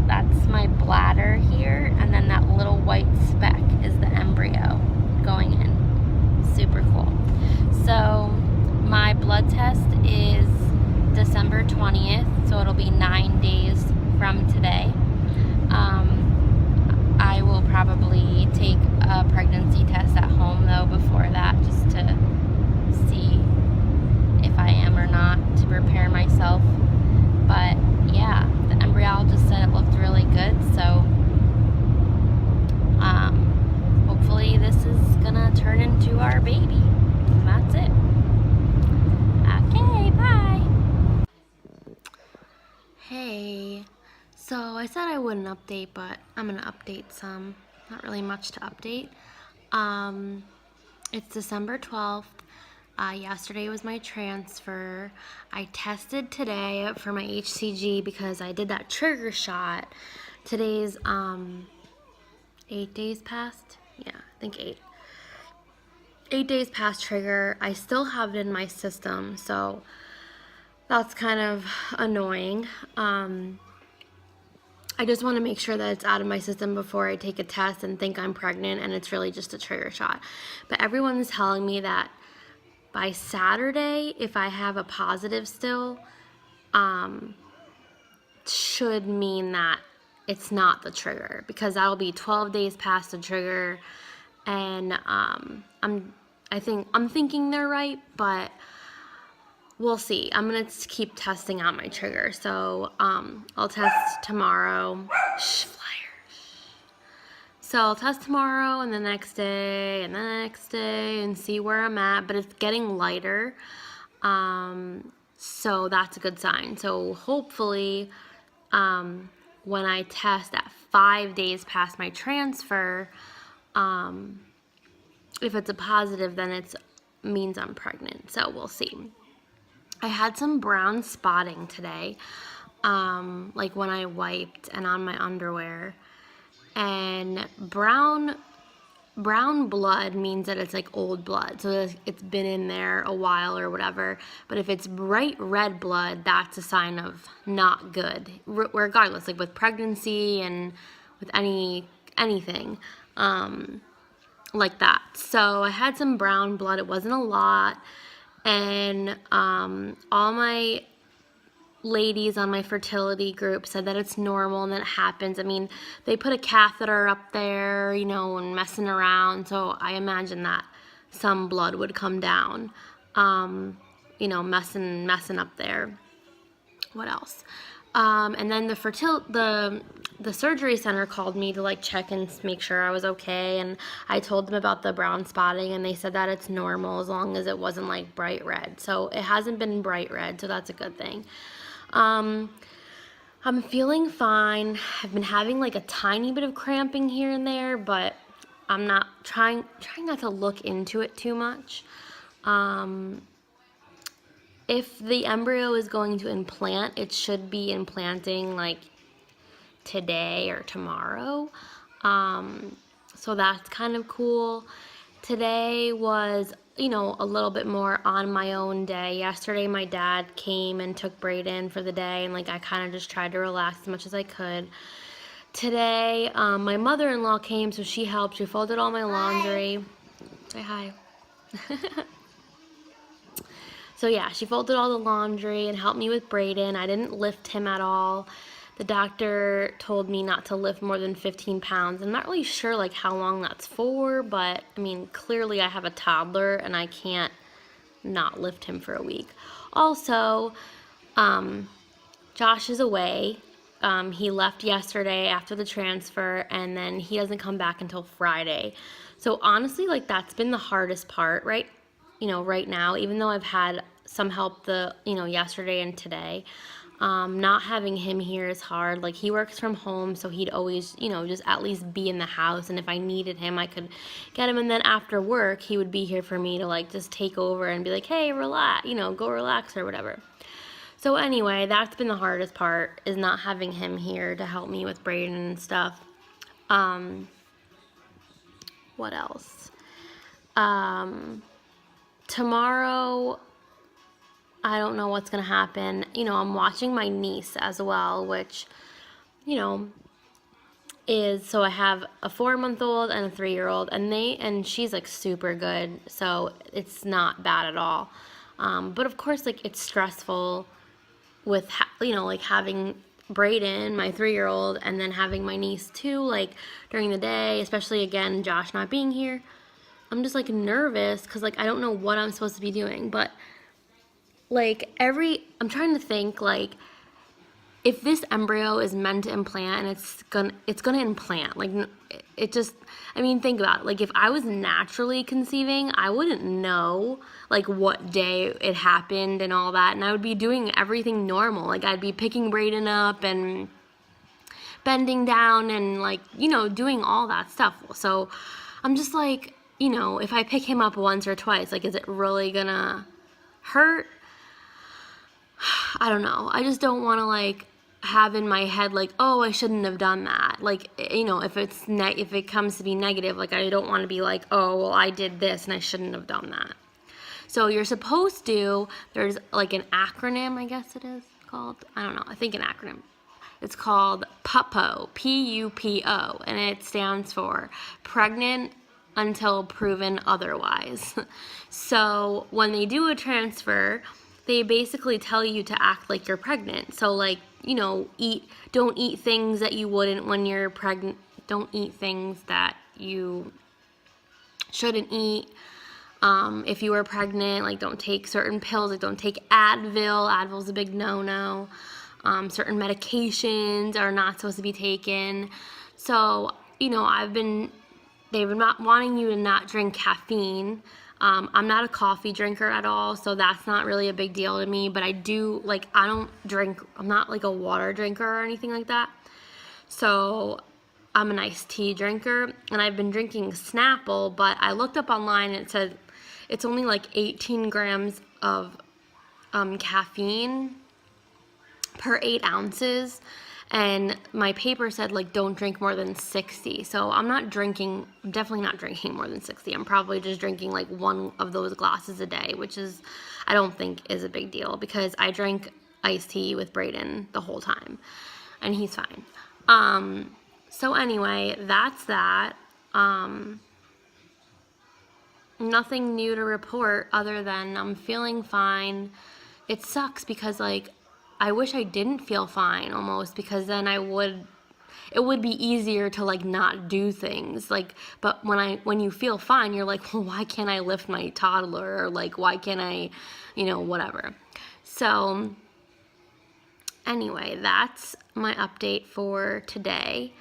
that's my bladder here, and then that little white speck is the embryo going in. Super cool. So my blood test is December 20th, so it'll be 9 days from today. I will probably take a pregnancy test at home though before that, just to see if I am or not, to prepare myself. But yeah, the embryologist said it looked really good, so hopefully this is gonna turn into our baby. And that's it. Okay, bye. Hey, so I said I wouldn't update, but I'm gonna update some. Not really much to update. It's December 12th. Yesterday was my transfer. I tested today for my HCG because I did that trigger shot. Today's 8 days past. Yeah, I think 8. 8 days past trigger. I still have it in my system, so that's kind of annoying. I just want to make sure that it's out of my system before I take a test and think I'm pregnant and it's really just a trigger shot. But everyone's telling me that by Saturday, if I have a positive still, should mean that it's not the trigger, because that'll be 12 days past the trigger, and I'm thinking they're right, but we'll see. I'm gonna keep testing out my trigger, so I'll test tomorrow. So I'll test tomorrow and the next day and the next day and see where I'm at, but it's getting lighter, so that's a good sign. So hopefully when I test at 5 days past my transfer, if it's a positive, then it means I'm pregnant. So we'll see. I had some brown spotting today, like when I wiped and on my underwear. And brown blood means that it's like old blood, so it's been in there a while or whatever. But if it's bright red blood, that's a sign of not good, regardless, like with pregnancy and with anything like that. So I had some brown blood. It wasn't a lot, and all my ladies on my fertility group said that it's normal and that it happens. I mean, they put a catheter up there, you know, and messing around, so I imagine that some blood would come down, you know, messing up there. What else? And then the surgery center called me to like check and make sure I was okay, and I told them about the brown spotting, and they said that it's normal as long as it wasn't like bright red. So it hasn't been bright red, so that's a good thing. I'm feeling fine. I've been having like a tiny bit of cramping here and there, but I'm not trying not to look into it too much. If the embryo is going to implant, it should be implanting like today or tomorrow. So that's kind of cool. Today was, you know, a little bit more on my own day. Yesterday my dad came and took Brayden for the day, and like I kind of just tried to relax as much as I could. Today my mother-in-law came, so she helped. She folded all my laundry. Say hi. So yeah, she folded all the laundry and helped me with Brayden. I didn't lift him at all. The doctor told me not to lift more than 15 pounds. I'm not really sure like how long that's for, but I mean, clearly I have a toddler and I can't not lift him for a week. Also, Josh is away. He left yesterday after the transfer, and then he doesn't come back until Friday. So honestly, like that's been the hardest part, right? You know, right now, even though I've had some help yesterday and today. Not having him here is hard. Like he works from home, so he'd always, you know, just at least be in the house, and if I needed him, I could get him, and then after work, he would be here for me to like just take over and be like, hey, relax, you know, go relax or whatever. So anyway, that's been the hardest part, is not having him here to help me with Brayden and stuff. What else? Tomorrow, I don't know what's going to happen. You know, I'm watching my niece as well, which, you know, so I have a 4-month-old and a 3-year-old, and she's like super good, so it's not bad at all. But of course, like it's stressful with, like having Brayden, my 3-year-old, and then having my niece too, like during the day, especially again, Josh not being here. I'm just like nervous because like I don't know what I'm supposed to be doing, but like I'm trying to think like if this embryo is meant to implant and it's gonna implant, like it just, I mean, think about it. Like if I was naturally conceiving, I wouldn't know like what day it happened and all that, and I would be doing everything normal. Like I'd be picking Brayden up and bending down and like, you know, doing all that stuff. So I'm just like, you know, if I pick him up once or twice, like is it really gonna hurt? I don't know. I just don't want to like have in my head like, oh, I shouldn't have done that. Like, you know, if it comes to be negative, like I don't want to be like, oh, well, I did this and I shouldn't have done that. So you're supposed to, there's like an acronym, I guess it is called. I don't know. I think an acronym. It's called PUPO, P-U-P-O, and it stands for Pregnant Until Proven Otherwise. So when they do a transfer, they basically tell you to act like you're pregnant. So like, you know, don't eat things that you wouldn't when you're pregnant. Don't eat things that you shouldn't eat. If you were pregnant, like don't take certain pills, like don't take Advil. Advil's a big no-no. Certain medications are not supposed to be taken. So, you know, they've been not wanting you to not drink caffeine. I'm not a coffee drinker at all, so that's not really a big deal to me, but I do, like, I'm not like a water drinker or anything like that. So, I'm an iced tea drinker, and I've been drinking Snapple, but I looked up online and it said it's only like 18 grams of caffeine per 8 ounces, and my paper said like don't drink more than 60. So I'm definitely not drinking more than 60. I'm probably just drinking like one of those glasses a day, which is, I don't think is a big deal because I drank iced tea with Brayden the whole time and he's fine. So anyway, that's that. Nothing new to report other than I'm feeling fine. It sucks because like I wish I didn't feel fine almost, because then it would be easier to like not do things. Like, but when you feel fine, you're like, well, why can't I lift my toddler? Or like, why can't I, whatever. So anyway, that's my update for today.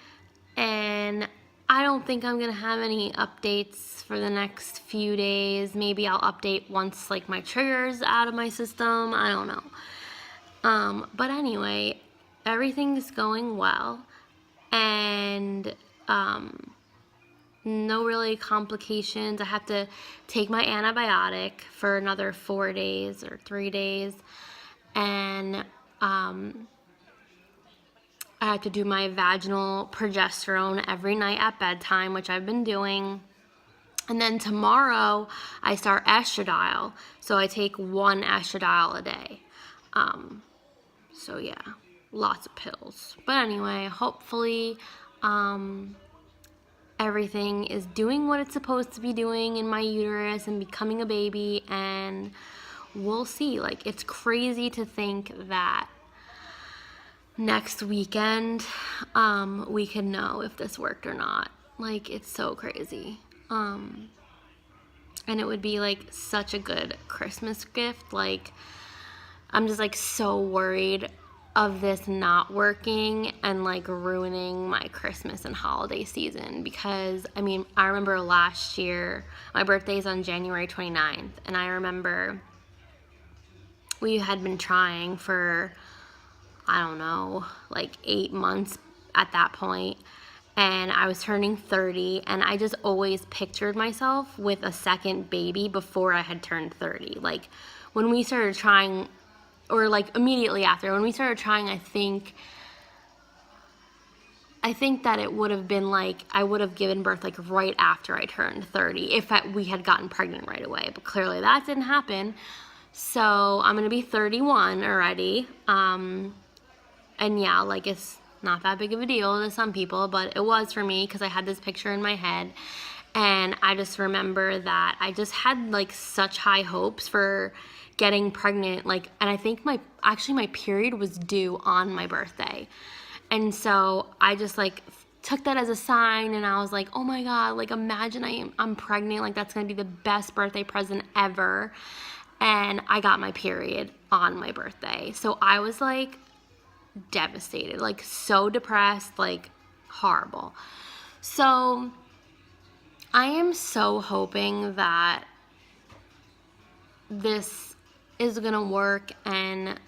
And I don't think I'm gonna have any updates for the next few days. Maybe I'll update once like my trigger's out of my system. I don't know. But anyway, everything's going well, and no really complications. I have to take my antibiotic for another 4 days or 3 days, and I have to do my vaginal progesterone every night at bedtime, which I've been doing. And then tomorrow I start estradiol, so I take 1 estradiol a day. So yeah, lots of pills. But anyway, hopefully everything is doing what it's supposed to be doing in my uterus and becoming a baby, and we'll see. Like, it's crazy to think that next weekend we can know if this worked or not. Like, it's so crazy. And it would be like such a good Christmas gift. Like, I'm just like so worried of this not working and like ruining my Christmas and holiday season, because I mean, I remember last year, my birthday's on January 29th, and I remember we had been trying for, I don't know, like 8 months at that point, and I was turning 30, and I just always pictured myself with a second baby before I had turned 30. Like, when we started trying, or like immediately after, when we started trying, I think that it would have been like, I would have given birth like right after I turned 30, if we had gotten pregnant right away, but clearly that didn't happen. So I'm gonna be 31 already, and yeah, like, it's not that big of a deal to some people, but it was for me because I had this picture in my head, and I just remember that I just had like such high hopes for getting pregnant, like, and I think my period was due on my birthday, and so I just like took that as a sign, and I was like, oh my god, like, imagine I'm pregnant, like, that's gonna be the best birthday present ever. And I got my period on my birthday, so I was like devastated, like so depressed, like horrible. So I am so hoping that this is gonna work and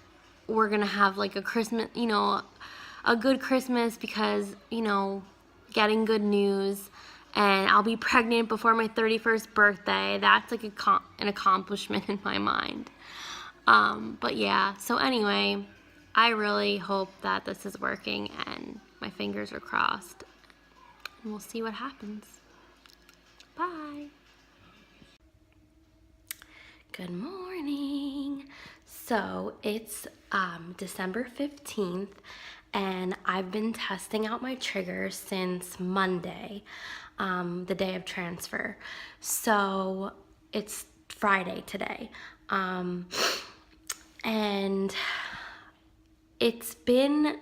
we're gonna have like a Christmas, a good Christmas, because, getting good news, and I'll be pregnant before my 31st birthday. That's like an accomplishment in my mind. But yeah, so anyway, I really hope that this is working, and my fingers are crossed, and we'll see what happens. Bye. Good morning. So it's December 15th, and I've been testing out my triggers since Monday, the day of transfer. So it's Friday today, and it's been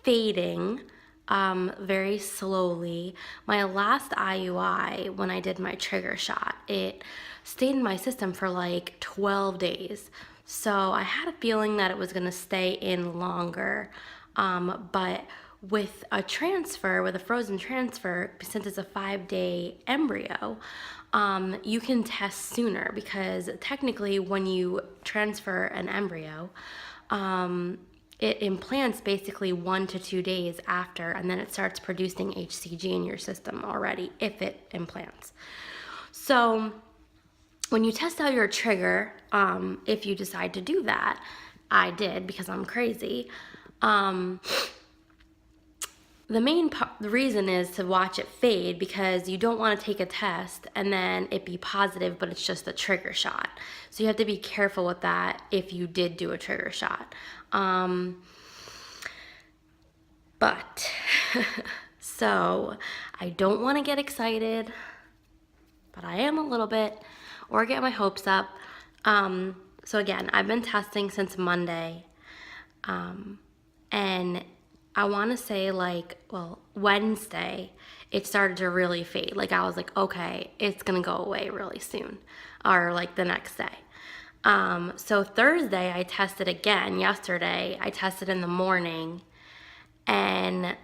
fading very slowly. My last IUI, when I did my trigger shot, it stayed in my system for like 12 days. So I had a feeling that it was gonna stay in longer. But with a transfer, with a frozen transfer, since it's a 5-day embryo, you can test sooner, because technically when you transfer an embryo, it implants basically 1 to 2 days after, and then it starts producing HCG in your system already if it implants. So when you test out your trigger, if you decide to do that, I did because I'm crazy. The reason is to watch it fade, because you don't want to take a test and then it be positive, but it's just a trigger shot. So you have to be careful with that if you did do a trigger shot. But so I don't want to get excited, but I am a little bit, or get my hopes up. So again, I've been testing since Monday, and I want to say Wednesday, it started to really fade. Like I was like, okay, it's going to go away really soon, or like the next day. So Thursday I tested again. Yesterday I tested in the morning, and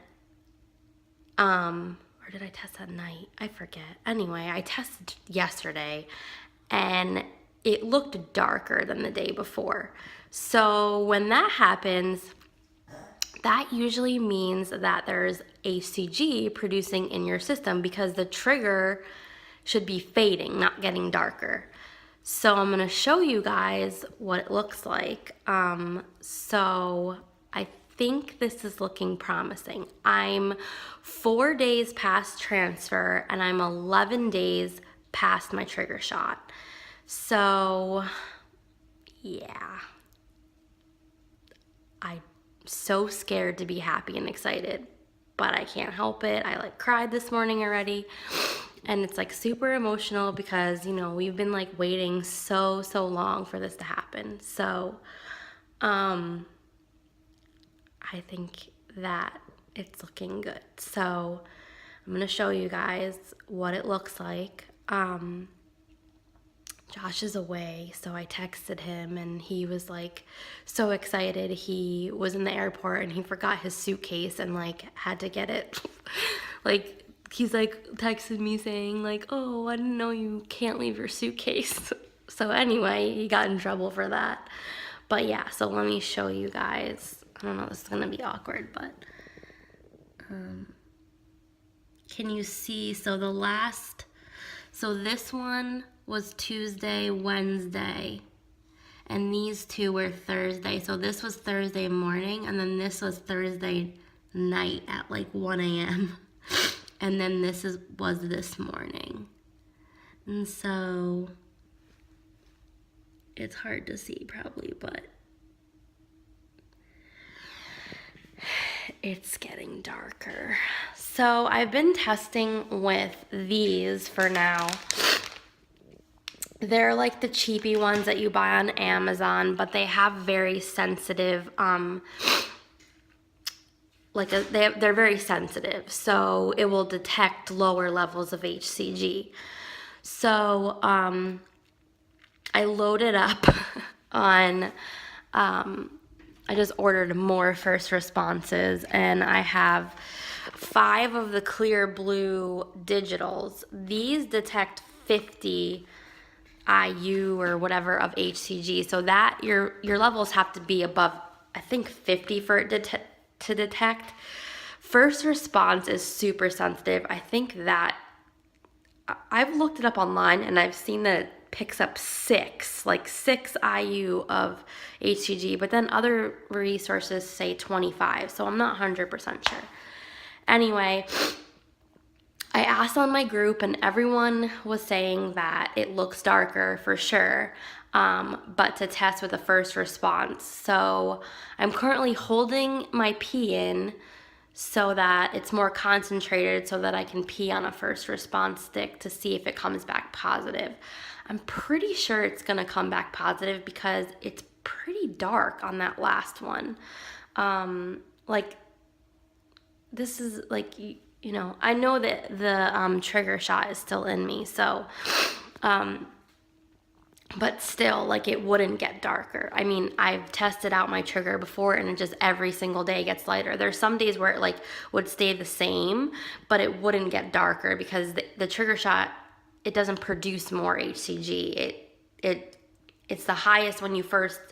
or did I test at night? I forget. Anyway, I tested yesterday and it looked darker than the day before. So when that happens, that usually means that there's HCG producing in your system, because the trigger should be fading, not getting darker. So I'm gonna show you guys what it looks like. So I think this is looking promising. I'm 4 days past transfer and I'm 11 days past my trigger shot. So yeah, I'm so scared to be happy and excited, but I can't help it. I cried this morning already, and it's super emotional because we've been waiting so long for this to happen. So I think that it's looking good. So I'm gonna show you guys what it looks like. Josh is away, so I texted him and he was so excited. He was in the airport and he forgot his suitcase and had to get it. He's texted me saying oh, I didn't know you can't leave your suitcase. So anyway, he got in trouble for that. But yeah, so let me show you guys. I don't know, this is gonna be awkward, but can you see? So this one was Tuesday, Wednesday, and these two were Thursday. So this was Thursday morning, and then this was Thursday night at 1 a.m. And then this was this morning. And so it's hard to see probably, but it's getting darker. So I've been testing with these for now. They're the cheapy ones that you buy on Amazon, but they have very sensitive, they're very sensitive, so it will detect lower levels of HCG. So I loaded up on, I just ordered more first responses, and I have 5 of the clear blue digitals. These detect 50 IU or whatever of HCG, so that your levels have to be above, I think, 50 for it to detect. First response is super sensitive. I think that I've looked it up online and I've seen that it picks up 6 IU of HCG, but then other resources say 25, so I'm not 100% sure. Anyway, I asked on my group and everyone was saying that it looks darker for sure, but to test with a first response. So I'm currently holding my pee in so that it's more concentrated, so that I can pee on a first response stick to see if it comes back positive. I'm pretty sure it's gonna come back positive because it's pretty dark on that last one. This is I know that the trigger shot is still in me, so but still, it wouldn't get darker. I mean, I've tested out my trigger before and it just every single day gets lighter. There's some days where it would stay the same, but it wouldn't get darker because the trigger shot, it doesn't produce more HCG. It's the highest when you first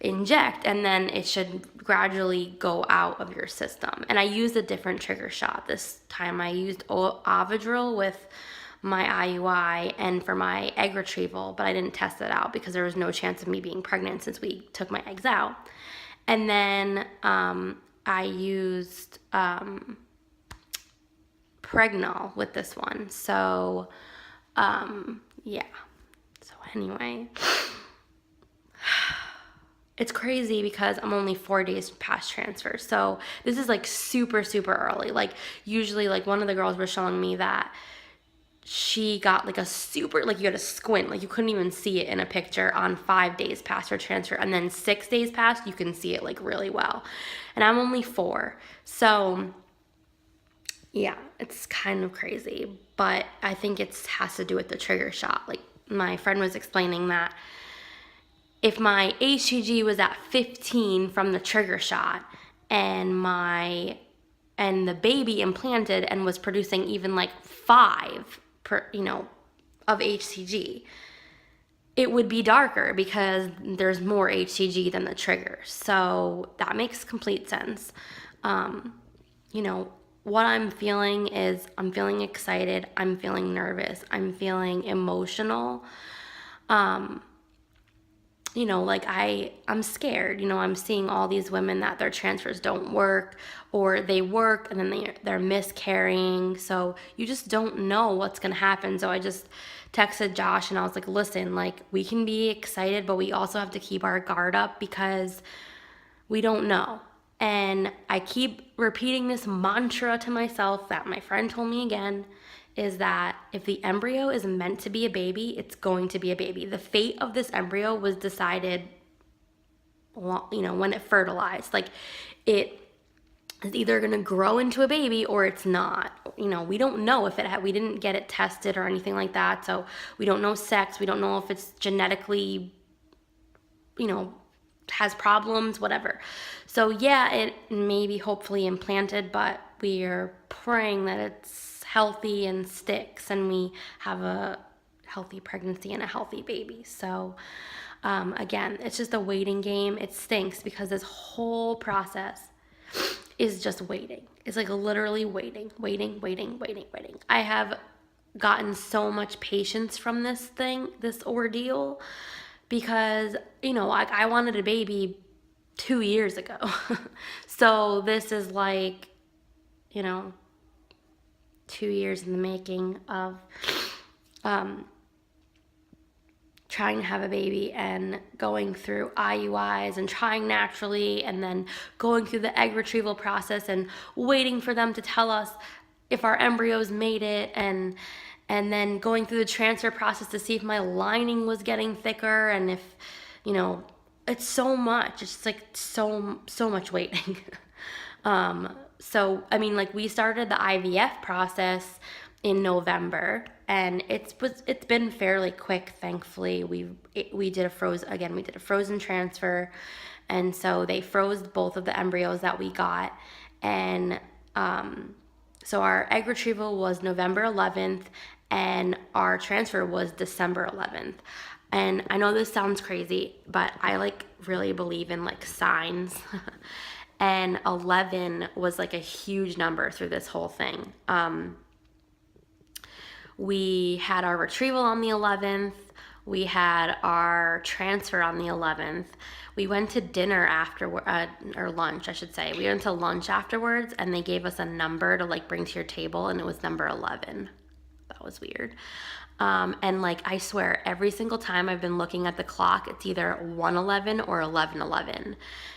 inject, and then it should gradually go out of your system. And I used a different trigger shot this time. I used Avidril with my IUI and for my egg retrieval, but I didn't test it out because there was no chance of me being pregnant since we took my eggs out. And then I used Pregnol with this one. So yeah. So anyway, it's crazy because I'm only 4 days past transfer. So this is like super, super early. Like usually like one of the girls was showing me that she got like a super, like you had to squint, like you couldn't even see it in a picture on 5 days past her transfer. And then 6 days past, you can see it like really well. And I'm only 4. So yeah, it's kind of crazy, but I think it has to do with the trigger shot. Like my friend was explaining that if my HCG was at 15 from the trigger shot and the baby implanted and was producing even like 5 of HCG, it would be darker because there's more HCG than the trigger. So that makes complete sense. What I'm feeling is I'm feeling excited, I'm feeling nervous, I'm feeling emotional. I'm scared. I'm seeing all these women that their transfers don't work, or they work and then they're miscarrying. So you just don't know what's going to happen. So I just texted Josh and I was like, listen, like we can be excited, but we also have to keep our guard up because we don't know. And I keep repeating this mantra to myself that my friend told me again, is that if the embryo is meant to be a baby, it's going to be a baby. The fate of this embryo was decided, when it fertilized. Like it is either going to grow into a baby or it's not. We don't know if we didn't get it tested or anything like that. So we don't know sex. We don't know if it's genetically, has problems, whatever. So yeah, it may be hopefully implanted, but we are praying that it's healthy and sticks and we have a healthy pregnancy and a healthy baby. So again, it's just a waiting game. It stinks because this whole process is just waiting. It's like literally waiting. I have gotten so much patience from this ordeal, because I wanted a baby 2 years ago. So this is like 2 years in the making of trying to have a baby and going through IUIs and trying naturally, and then going through the egg retrieval process and waiting for them to tell us if our embryos made it, and then going through the transfer process to see if my lining was getting thicker, and if it's so much. It's just like so much waiting. So I mean, like we started the IVF process in November, and it's been fairly quick, thankfully. We did a frozen transfer, and so they froze both of the embryos that we got, and so our egg retrieval was November 11th, and our transfer was December 11th. And I know this sounds crazy, but I like really believe in like signs. And 11 was like a huge number through this whole thing. We had our retrieval on the 11th. We had our transfer on the 11th. We went to dinner or lunch, I should say. We went to lunch afterwards, and they gave us a number to like bring to your table, and it was number 11. That was weird. And like, I swear, every single time I've been looking at the clock, it's either 1:11 or 11:11.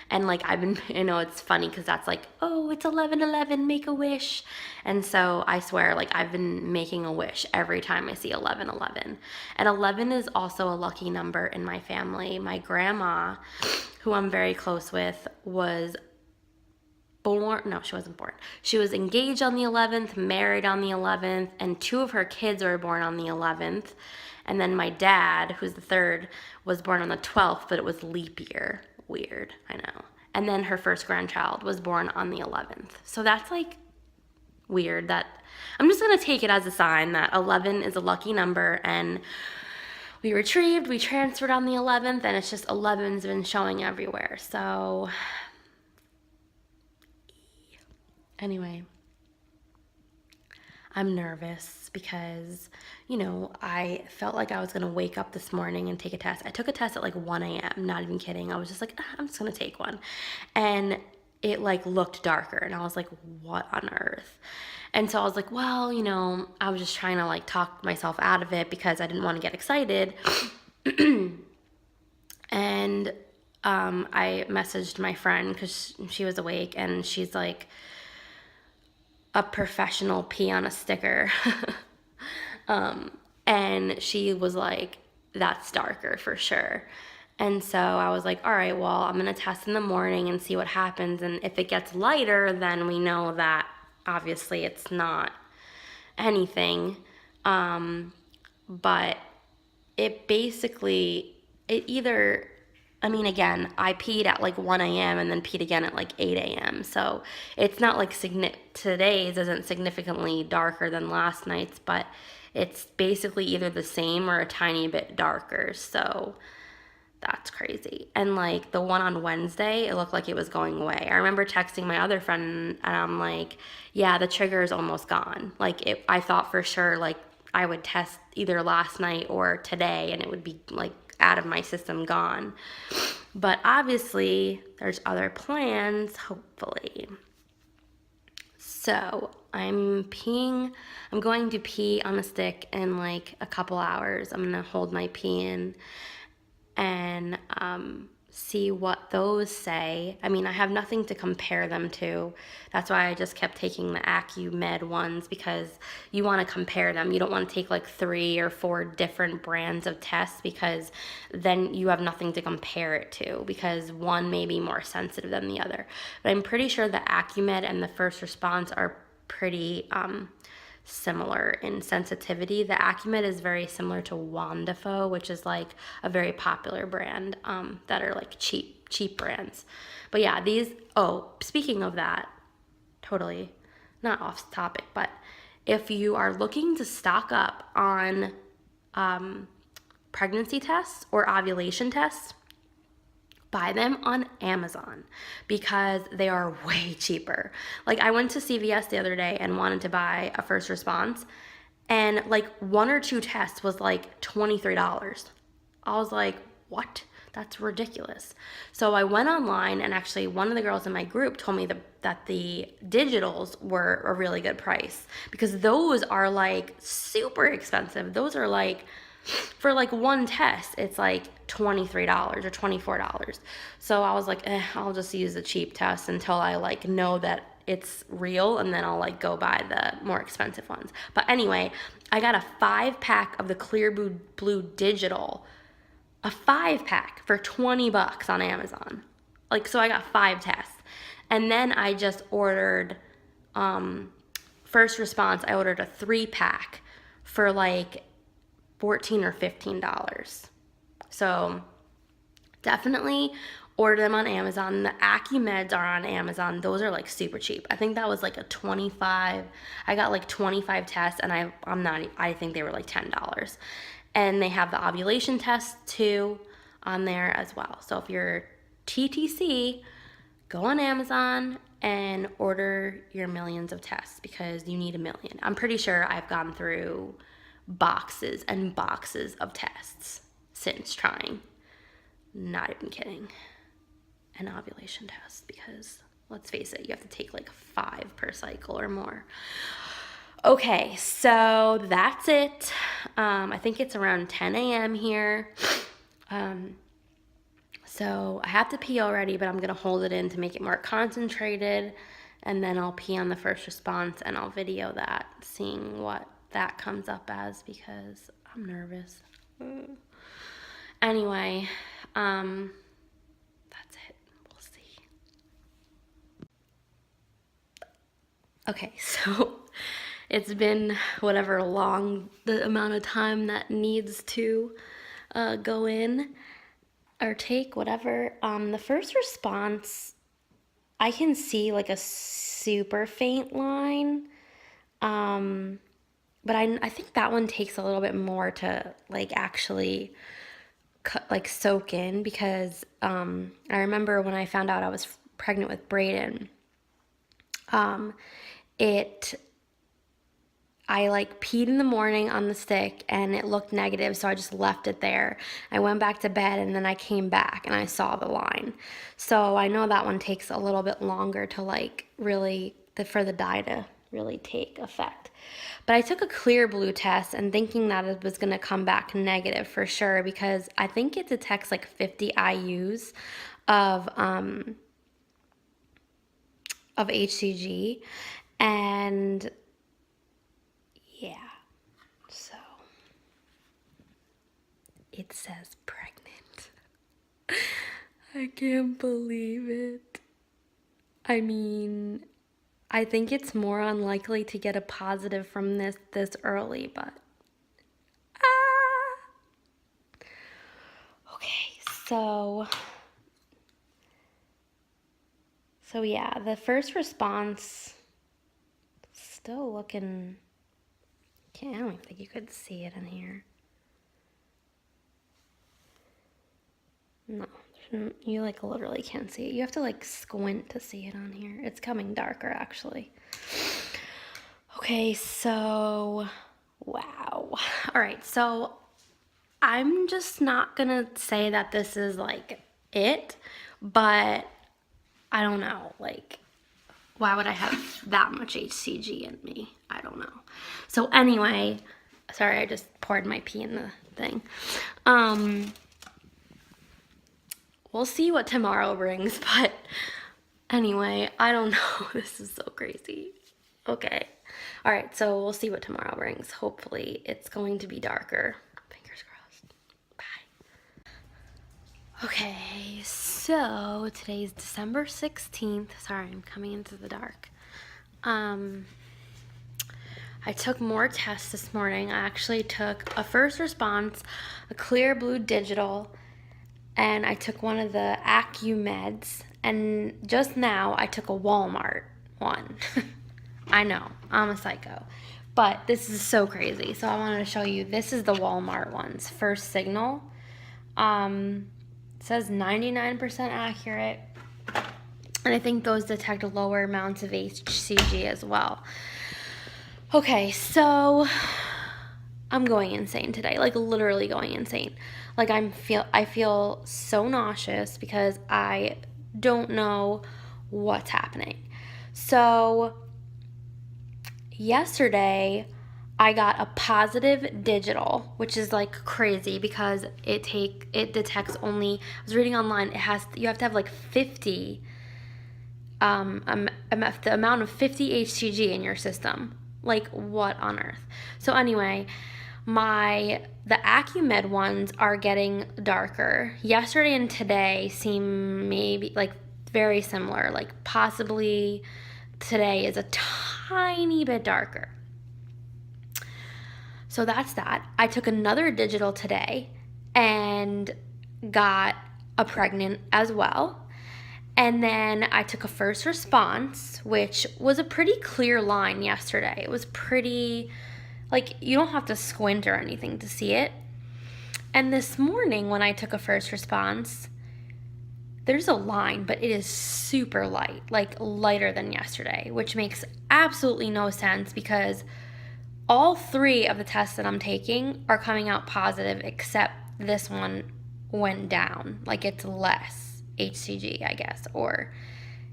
And like, it's funny because that's like, oh, it's 11:11, make a wish. And so I swear, like, I've been making a wish every time I see 11:11. And 11 is also a lucky number in my family. My grandma, who I'm very close with, she wasn't born. She was engaged on the 11th, married on the 11th, and 2 of her kids were born on the 11th. And then my dad, who's the 3rd, was born on the 12th, but it was leap year. Weird, I know. And then her first grandchild was born on the 11th. So that's like weird. That I'm just going to take it as a sign that 11 is a lucky number, and we retrieved, we transferred on the 11th, and it's just 11's been showing everywhere. So anyway, I'm nervous because, I felt like I was going to wake up this morning and take a test. I took a test at like 1 a.m., not even kidding. I was just like, I'm just going to take one. And it like looked darker, and I was like, what on earth? And so I was like, well, I was just trying to like talk myself out of it because I didn't want to get excited. And I messaged my friend because she was awake, and she's like a professional pee on a sticker. And she was like, that's darker for sure. And so I was like, all right, well, I'm going to test in the morning and see what happens. And if it gets lighter, then we know that obviously it's not anything. But it basically, again, I peed at like 1 a.m. and then peed again at like 8 a.m. So it's not like today's isn't significantly darker than last night's, but it's basically either the same or a tiny bit darker. So that's crazy. And like the one on Wednesday, it looked like it was going away. I remember texting my other friend, and I'm like, yeah, the trigger is almost gone. Like I thought for sure like I would test either last night or today and it would be like out of my system, gone. But obviously there's other plans, hopefully. So I'm going to pee on a stick in like a couple hours. I'm gonna hold my pee in and see what those say. I have nothing to compare them to. That's why I just kept taking the AccuMed ones, because you want to compare them. You don't want to take like 3 or 4 different brands of tests, because then you have nothing to compare it to, because one may be more sensitive than the other. But I'm pretty sure the AccuMed and the First Response are pretty similar in sensitivity. The AccuMed is very similar to Wandifo, which is like a very popular brand that are like cheap brands. But yeah, speaking of that, totally not off topic, but if you are looking to stock up on pregnancy tests or ovulation tests, buy them on Amazon, because they are way cheaper. Like I went to CVS the other day and wanted to buy a First Response, and like 1 or 2 tests was like $23. I was like, what? That's ridiculous. So I went online, and actually one of the girls in my group told me that the digitals were a really good price, because those are like super expensive. Those are like, for like one test, it's like $23 or $24. So I was like, I'll just use the cheap test until I like know that it's real, and then I'll like go buy the more expensive ones. But anyway, I got a 5-pack of the Clear Blue Digital, a 5-pack for $20 on Amazon. Like, so I got 5 tests. And then I just ordered First Response. I ordered a 3-pack for like $14 or $15. So definitely order them on Amazon. The AccuMeds are on Amazon. Those are like super cheap. I think that was like a 25. I got like 25 tests, and I think they were like $10. And they have the ovulation test too on there as well. So if you're TTC, go on Amazon and order your millions of tests, because you need a million. I'm pretty sure I've gone through boxes and boxes of tests since trying. Not even kidding. An ovulation test, because let's face it, you have to take like 5 per cycle or more. Okay, so that's it. I think it's around 10 a.m. here. So I have to pee already, but I'm gonna hold it in to make it more concentrated, and then I'll pee on the First Response, and I'll video that, seeing what that comes up as, because I'm nervous. Anyway, that's it. We'll see. Okay, so it's been whatever long the amount of time that needs to go in or take, whatever. The First Response, I can see like a super faint line. But I think that one takes a little bit more to like actually like soak in, because I remember when I found out I was pregnant with Brayden, it I like peed in the morning on the stick and it looked negative, so I just left it there. I went back to bed and then I came back and I saw the line. So I know that one takes a little bit longer to like really, for the dye to really take effect. But I took a clear blue test and thinking that it was going to come back negative for sure, because I think it detects like 50 IUs of HCG, and yeah, so it says pregnant. I can't believe it. I mean, I think it's more unlikely to get a positive from this early, but okay, so yeah, the first response still looking, I don't even think you could see it in here. No, you like literally can't see it. You have to like squint to see it on here. It's coming darker actually. Okay, so wow. All right, so I'm just not gonna say that this is like it, but I don't know, like, why would I have that much HCG in me? I don't know. So anyway, sorry, I just poured my pee in the thing. We'll see what tomorrow brings, but anyway, I don't know. This is so crazy. Okay. All right, so we'll see what tomorrow brings. Hopefully it's going to be darker. Fingers crossed. Bye. Okay, so today's December 16th. Sorry, I'm coming into the dark. I took more tests this morning. I actually took a first response, a clear blue digital, and I took one of the AccuMeds, and just now I took a Walmart one. I know, I'm a psycho, but this is so crazy. So I wanted to show you, this is the Walmart ones, First Signal. It says 99% accurate, and I think those detect lower amounts of HCG as well. Okay, so I'm going insane today, like literally going insane. Like I feel so nauseous because I don't know what's happening. So yesterday I got a positive digital, which is like crazy because it detects only, I was reading online, you have to have like 50 the amount of 50 HCG in your system. Like, what on earth? So anyway, the AccuMed ones are getting darker. Yesterday and today seem maybe like very similar. Like possibly today is a tiny bit darker. So that's that. I took another digital today and got a pregnant as well. And then I took a first response, which was a pretty clear line yesterday. It was pretty, like, you don't have to squint or anything to see it. And this morning when I took a first response, there's a line, but it is super light, like lighter than yesterday, which makes absolutely no sense because all three of the tests that I'm taking are coming out positive, except this one went down, like it's less HCG, I guess, or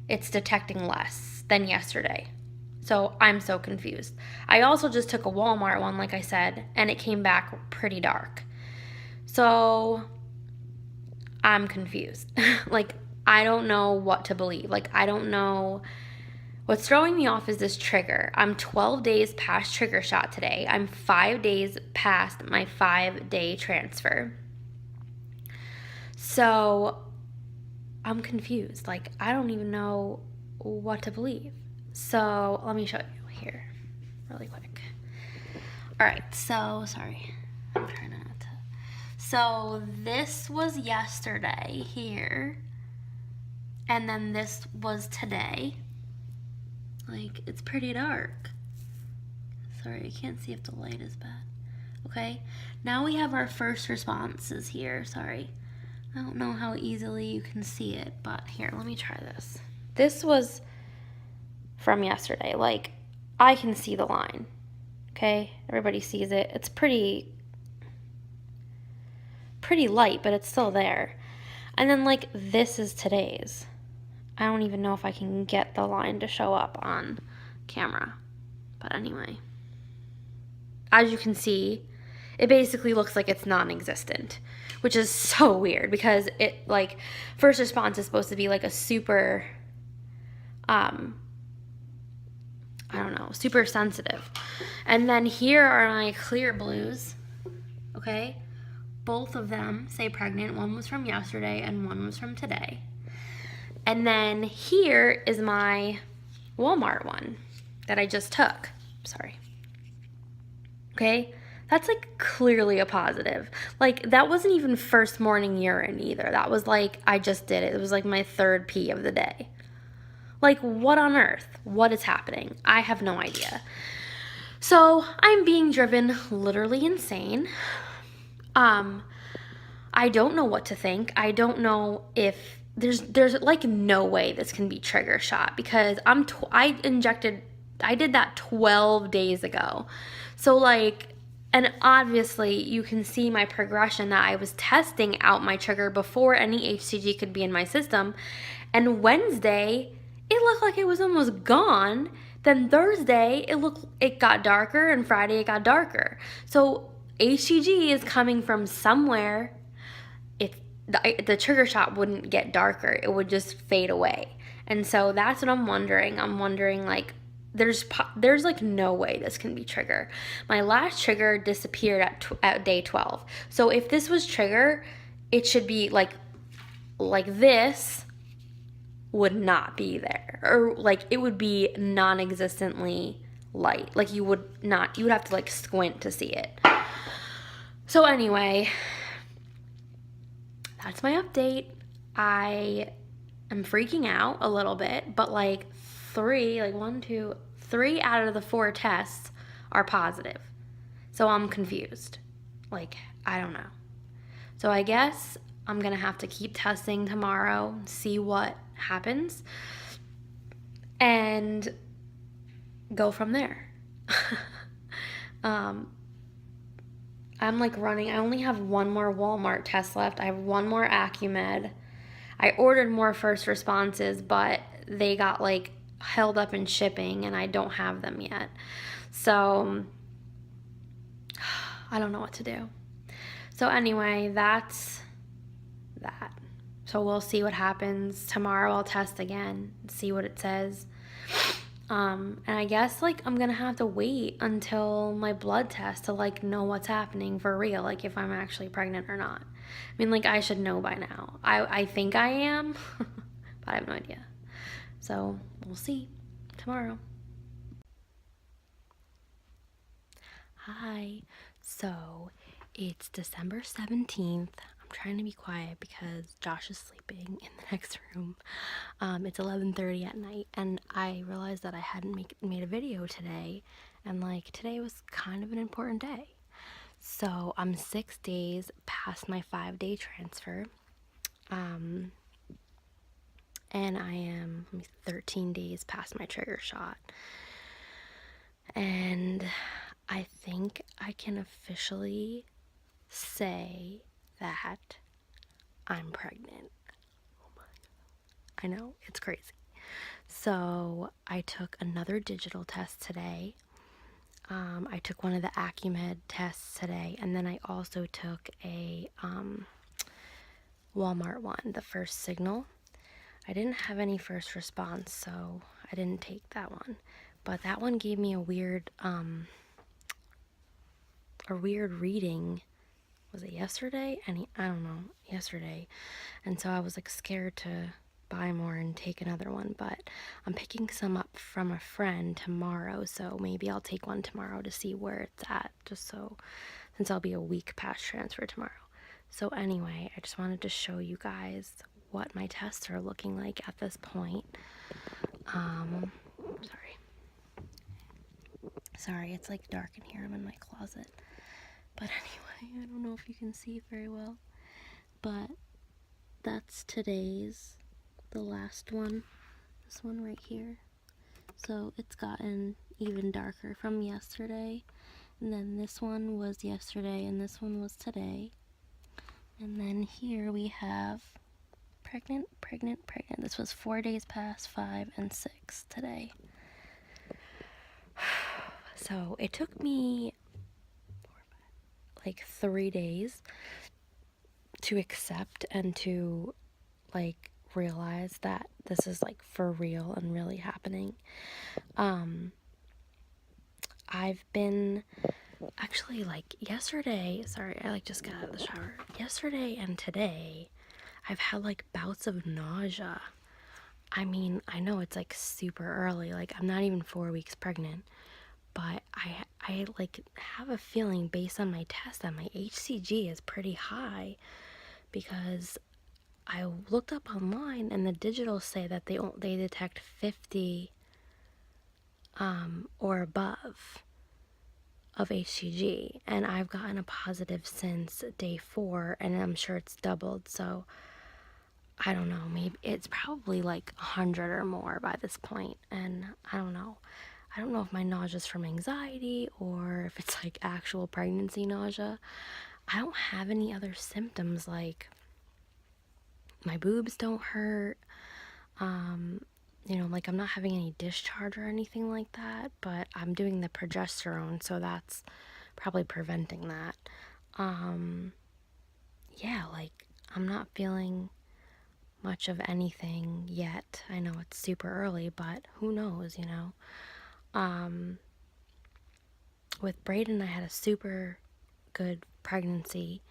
it's detecting less than yesterday. So I'm so confused. I also just took a Walmart one, like I said, and it came back pretty dark. So I'm confused. Like, I don't know what to believe. Like, I don't know. What's throwing me off is this trigger. I'm 12 days past trigger shot today. I'm 5 days past my 5-day transfer. So I'm confused. Like, I don't even know what to believe. So let me show you here really quick. All right, so sorry. I'm trying not to. So this was yesterday here. And then this was today. Like, it's pretty dark. Sorry, I can't see if the light is bad. Okay, now we have our first responses here. Sorry. I don't know how easily you can see it, but here, let me try this. This was from yesterday. Like, I can see the line. Okay, everybody sees it. It's pretty light, but it's still there. And then, like, this is today's. I don't even know if I can get the line to show up on camera. But anyway, as you can see, it basically looks like it's non-existent, which is so weird because it, like, first response is supposed to be like a super, I don't know, super sensitive. And then here are my clear blues, okay? Both of them say pregnant. One was from yesterday and one was from today. And then here is my Walmart one that I just took. Sorry. Okay? That's like clearly a positive. Like, that wasn't even first morning urine either. That was like, I just did it. It was like my third pee of the day. Like, what on earth? What is happening? I have no idea. So, I'm being driven literally insane. I don't know what to think. I don't know if there's like no way this can be trigger shot because I did that 12 days ago. So, like, and obviously you can see my progression that I was testing out my trigger before any HCG could be in my system. And Wednesday, it looked like it was almost gone. Then Thursday, it got darker, and Friday it got darker. So HCG is coming from somewhere. The trigger shot wouldn't get darker. It would just fade away. And so that's what I'm wondering. I'm wondering, like, there's like no way this can be trigger. My last trigger disappeared at day 12. So if this was trigger, it should be like this would not be there, or like it would be non-existently light. Like you would have to like squint to see it. So anyway, that's my update. I am freaking out a little bit, but like 3 out of the 4 tests are positive. So I'm confused. Like, I don't know. So I guess I'm gonna have to keep testing tomorrow, see what happens, and go from there. I'm like running. I only have one more Walmart test left. I have one more Acumed. I ordered more first responses, but they got like held up in shipping and I don't have them yet. So I don't know what to do. So anyway, that's that. So we'll see what happens. Tomorrow I'll test again, see what it says. And I guess like I'm gonna have to wait until my blood test to like know what's happening for real, like if I'm actually pregnant or not. I mean, like, I should know by now. I think I am, but I have no idea. So we'll see tomorrow. Hi. So it's December 17th. I'm trying to be quiet because Josh is sleeping in the next room. It's 11:30 at night, and I realized that I hadn't made a video today, and like today was kind of an important day. So I'm 6 days past my 5-day transfer, and I am 13 days past my trigger shot, and I think I can officially say that I'm pregnant. Oh my God. I know, it's crazy. So I took another digital test today. I took one of the Acumed tests today, and then I also took a Walmart one, the First Signal. I didn't have any first response, so I didn't take that one. But that one gave me a weird reading. Was it yesterday? I don't know, yesterday. And so I was like scared to buy more and take another one, but I'm picking some up from a friend tomorrow, so maybe I'll take one tomorrow to see where it's at, just so, since I'll be a week past transfer tomorrow. So anyway, I just wanted to show you guys what my tests are looking like at this point. Sorry. Sorry, it's like dark in here. I'm in my closet. But anyway, I don't know if you can see very well. But that's today's, the last one. This one right here. So it's gotten even darker from yesterday. And then this one was yesterday, and this one was today. And then here we have pregnant, pregnant, pregnant. This was 4 days past, 5, and 6 today. So it took me like 3 days to accept and to like realize that this is like for real and really happening. I've been actually like yesterday, sorry, I like just got out of the shower. Yesterday and today, I've had like bouts of nausea. I mean, I know it's like super early, like I'm not even 4 weeks pregnant, but I like have a feeling based on my test that my HCG is pretty high, because I looked up online and the digitals say that they detect 50 or above of HCG, and I've gotten a positive since day 4, and I'm sure it's doubled. So I don't know, maybe it's probably like 100 or more by this point, and I don't know if my nausea is from anxiety or if it's like actual pregnancy nausea. I don't have any other symptoms, like my boobs don't hurt, like I'm not having any discharge or anything like that, but I'm doing the progesterone, so that's probably preventing that. Yeah, like I'm not feeling much of anything yet. I know it's super early, but who knows, With Brayden, I had a super good pregnancy,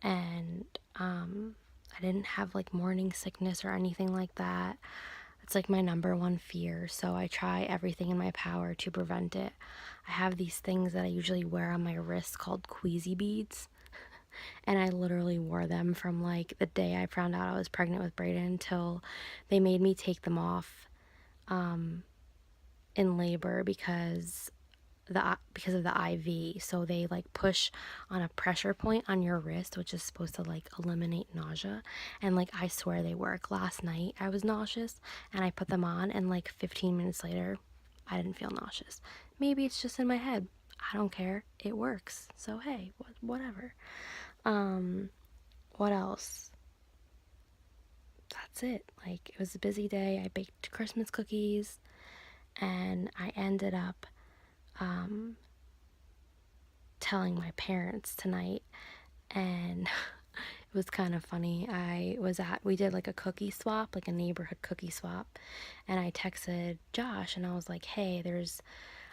and I didn't have like morning sickness or anything like that. It's like my number one fear, so I try everything in my power to prevent it. I have these things that I usually wear on my wrist called queasy beads, and I literally wore them from like the day I found out I was pregnant with Brayden until they made me take them off in labor because of the IV. So they like push on a pressure point on your wrist, which is supposed to like eliminate nausea. And like I swear they work. Last night I was nauseous and I put them on, and like 15 minutes later I didn't feel nauseous. Maybe it's just in my head. I don't care. It works. So hey, whatever. What else? That's it. Like, it was a busy day. I baked Christmas cookies, and I ended up telling my parents tonight, and it was kind of funny. We did like a cookie swap, like a neighborhood cookie swap, and I texted Josh and I was like, hey,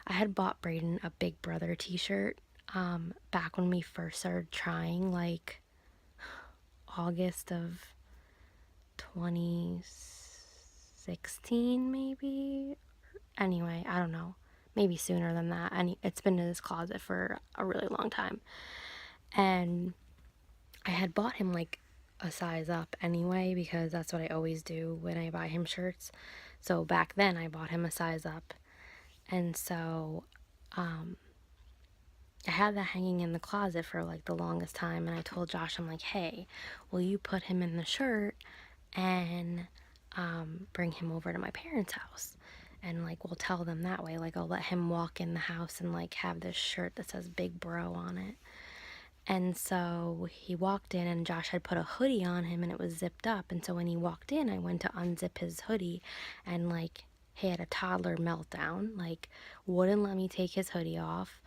I had bought Brayden a Big Brother t-shirt back when we first started trying, like August of 2016 maybe. Anyway, I don't know, maybe sooner than that. And it's been in his closet for a really long time, and I had bought him like a size up anyway, because that's what I always do when I buy him shirts. So back then I bought him a size up, and so I had that hanging in the closet for like the longest time, and I told Josh, I'm like, hey, will you put him in the shirt and bring him over to my parents' house? And like we'll tell them that way, like I'll let him walk in the house and like have this shirt that says Big Bro on it. And so he walked in, and Josh had put a hoodie on him and it was zipped up, and so when he walked in I went to unzip his hoodie, and like he had a toddler meltdown, like wouldn't let me take his hoodie off.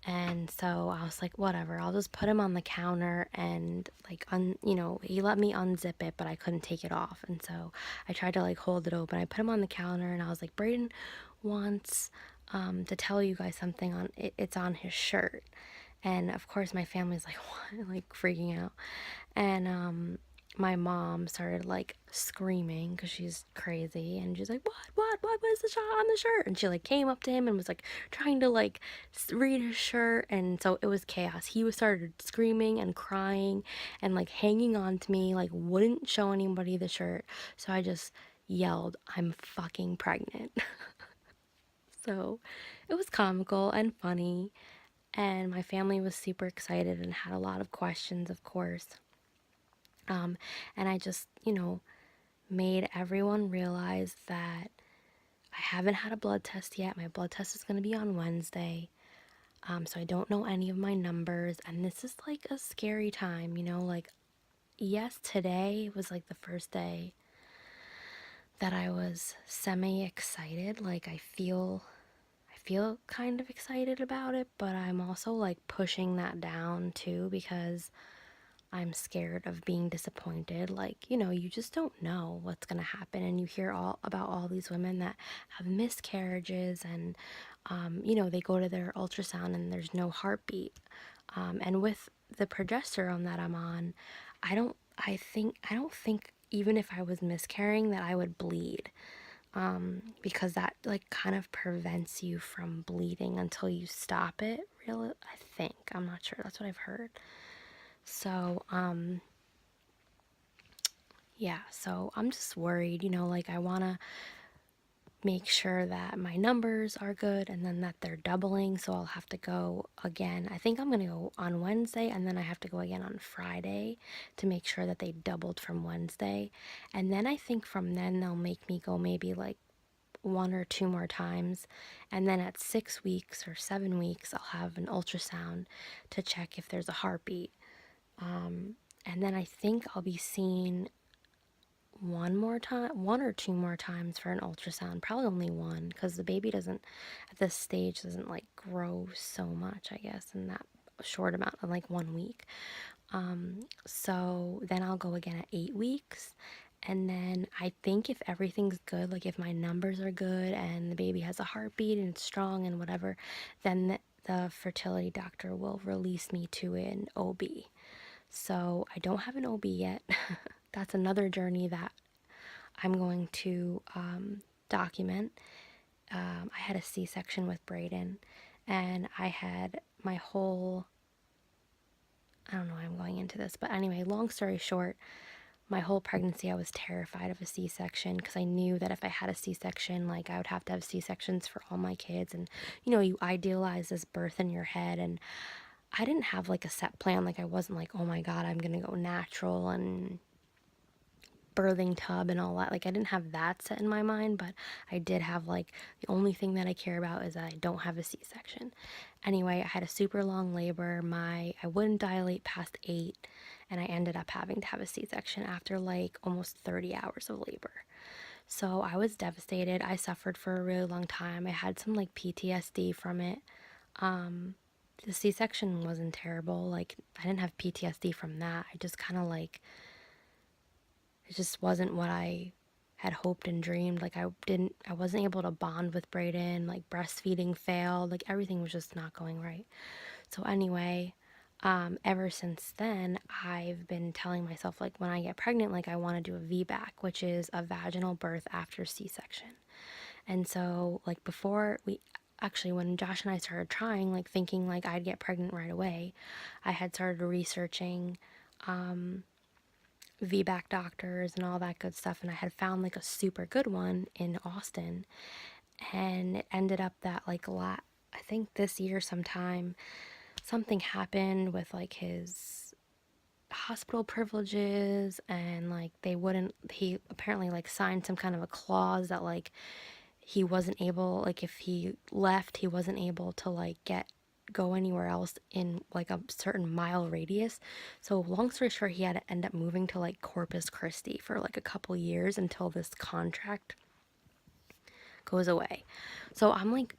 And so I was like, whatever, I'll just put him on the counter, and like he let me unzip it, but I couldn't take it off. And so I tried to like hold it open. I put him on the counter, and I was like, Brayden wants to tell you guys something on it. It's on his shirt. And of course my family's like, what? Like freaking out. And my mom started like screaming because she's crazy, and she's like, what was the shot on the shirt? And she like came up to him and was like trying to like read his shirt, and so it was chaos. He was started screaming and crying and like hanging on to me, like wouldn't show anybody the shirt. So I just yelled, I'm fucking pregnant. So it was comical and funny, and my family was super excited and had a lot of questions, of course. Um, and I just, made everyone realize that I haven't had a blood test yet. My blood test is going to be on Wednesday. So I don't know any of my numbers, and this is like a scary time, like, yes, today was like the first day that I was semi excited. Like I feel kind of excited about it, but I'm also like pushing that down too because I'm scared of being disappointed. Like, you just don't know what's going to happen. And you hear all about all these women that have miscarriages and, they go to their ultrasound and there's no heartbeat. And with the progesterone that I'm on, I don't think even if I was miscarrying that I would bleed. Because that like kind of prevents you from bleeding until you stop it. Really, I think. I'm not sure. That's what I've heard. So, yeah, so I'm just worried, like I want to make sure that my numbers are good and then that they're doubling. So I'll have to go again. I think I'm going to go on Wednesday and then I have to go again on Friday to make sure that they doubled from Wednesday. And then I think from then they'll make me go maybe like one or two more times. And then at 6 weeks or 7 weeks, I'll have an ultrasound to check if there's a heartbeat. And then I think I'll be seen one or two more times for an ultrasound. Probably only one because the baby doesn't, at this stage, doesn't like grow so much, I guess, in that short amount of like 1 week. So then I'll go again at 8 weeks. And then I think if everything's good, like if my numbers are good and the baby has a heartbeat and it's strong and whatever, then the fertility doctor will release me to an OB. So I don't have an OB yet. That's another journey that I'm going to document. I had a C-section with Brayden, and I had my whole, I don't know why I'm going into this, but anyway, long story short, my whole pregnancy I was terrified of a C-section because I knew that if I had a C-section, like I would have to have C-sections for all my kids. And you idealize this birth in your head, and I didn't have like a set plan. Like I wasn't like, oh my God, I'm gonna go natural and birthing tub and all that. Like I didn't have that set in my mind, but I did have like the only thing that I care about is that I don't have a C-section. Anyway, I had a super long labor. I wouldn't dilate past 8, and I ended up having to have a C-section after like almost 30 hours of labor. So I was devastated. I suffered for a really long time. I had some like PTSD from it. The C-section wasn't terrible. Like I didn't have PTSD from that. I just kind of like, it just wasn't what I had hoped and dreamed. Like I wasn't able to bond with Brayden. Like breastfeeding failed. Like everything was just not going right. So anyway, ever since then, I've been telling myself like when I get pregnant, like I want to do a VBAC, which is a vaginal birth after C-section. And so like before we actually when Josh and I started trying, like thinking like I'd get pregnant right away, I had started researching VBAC doctors and all that good stuff, and I had found like a super good one in Austin, and it ended up that like I think this year sometime something happened with like his hospital privileges, and like he apparently like signed some kind of a clause that like he wasn't able, like if he left he wasn't able to like go anywhere else in like a certain mile radius. So long story short, he had to end up moving to like Corpus Christi for like a couple years until this contract goes away. So I'm like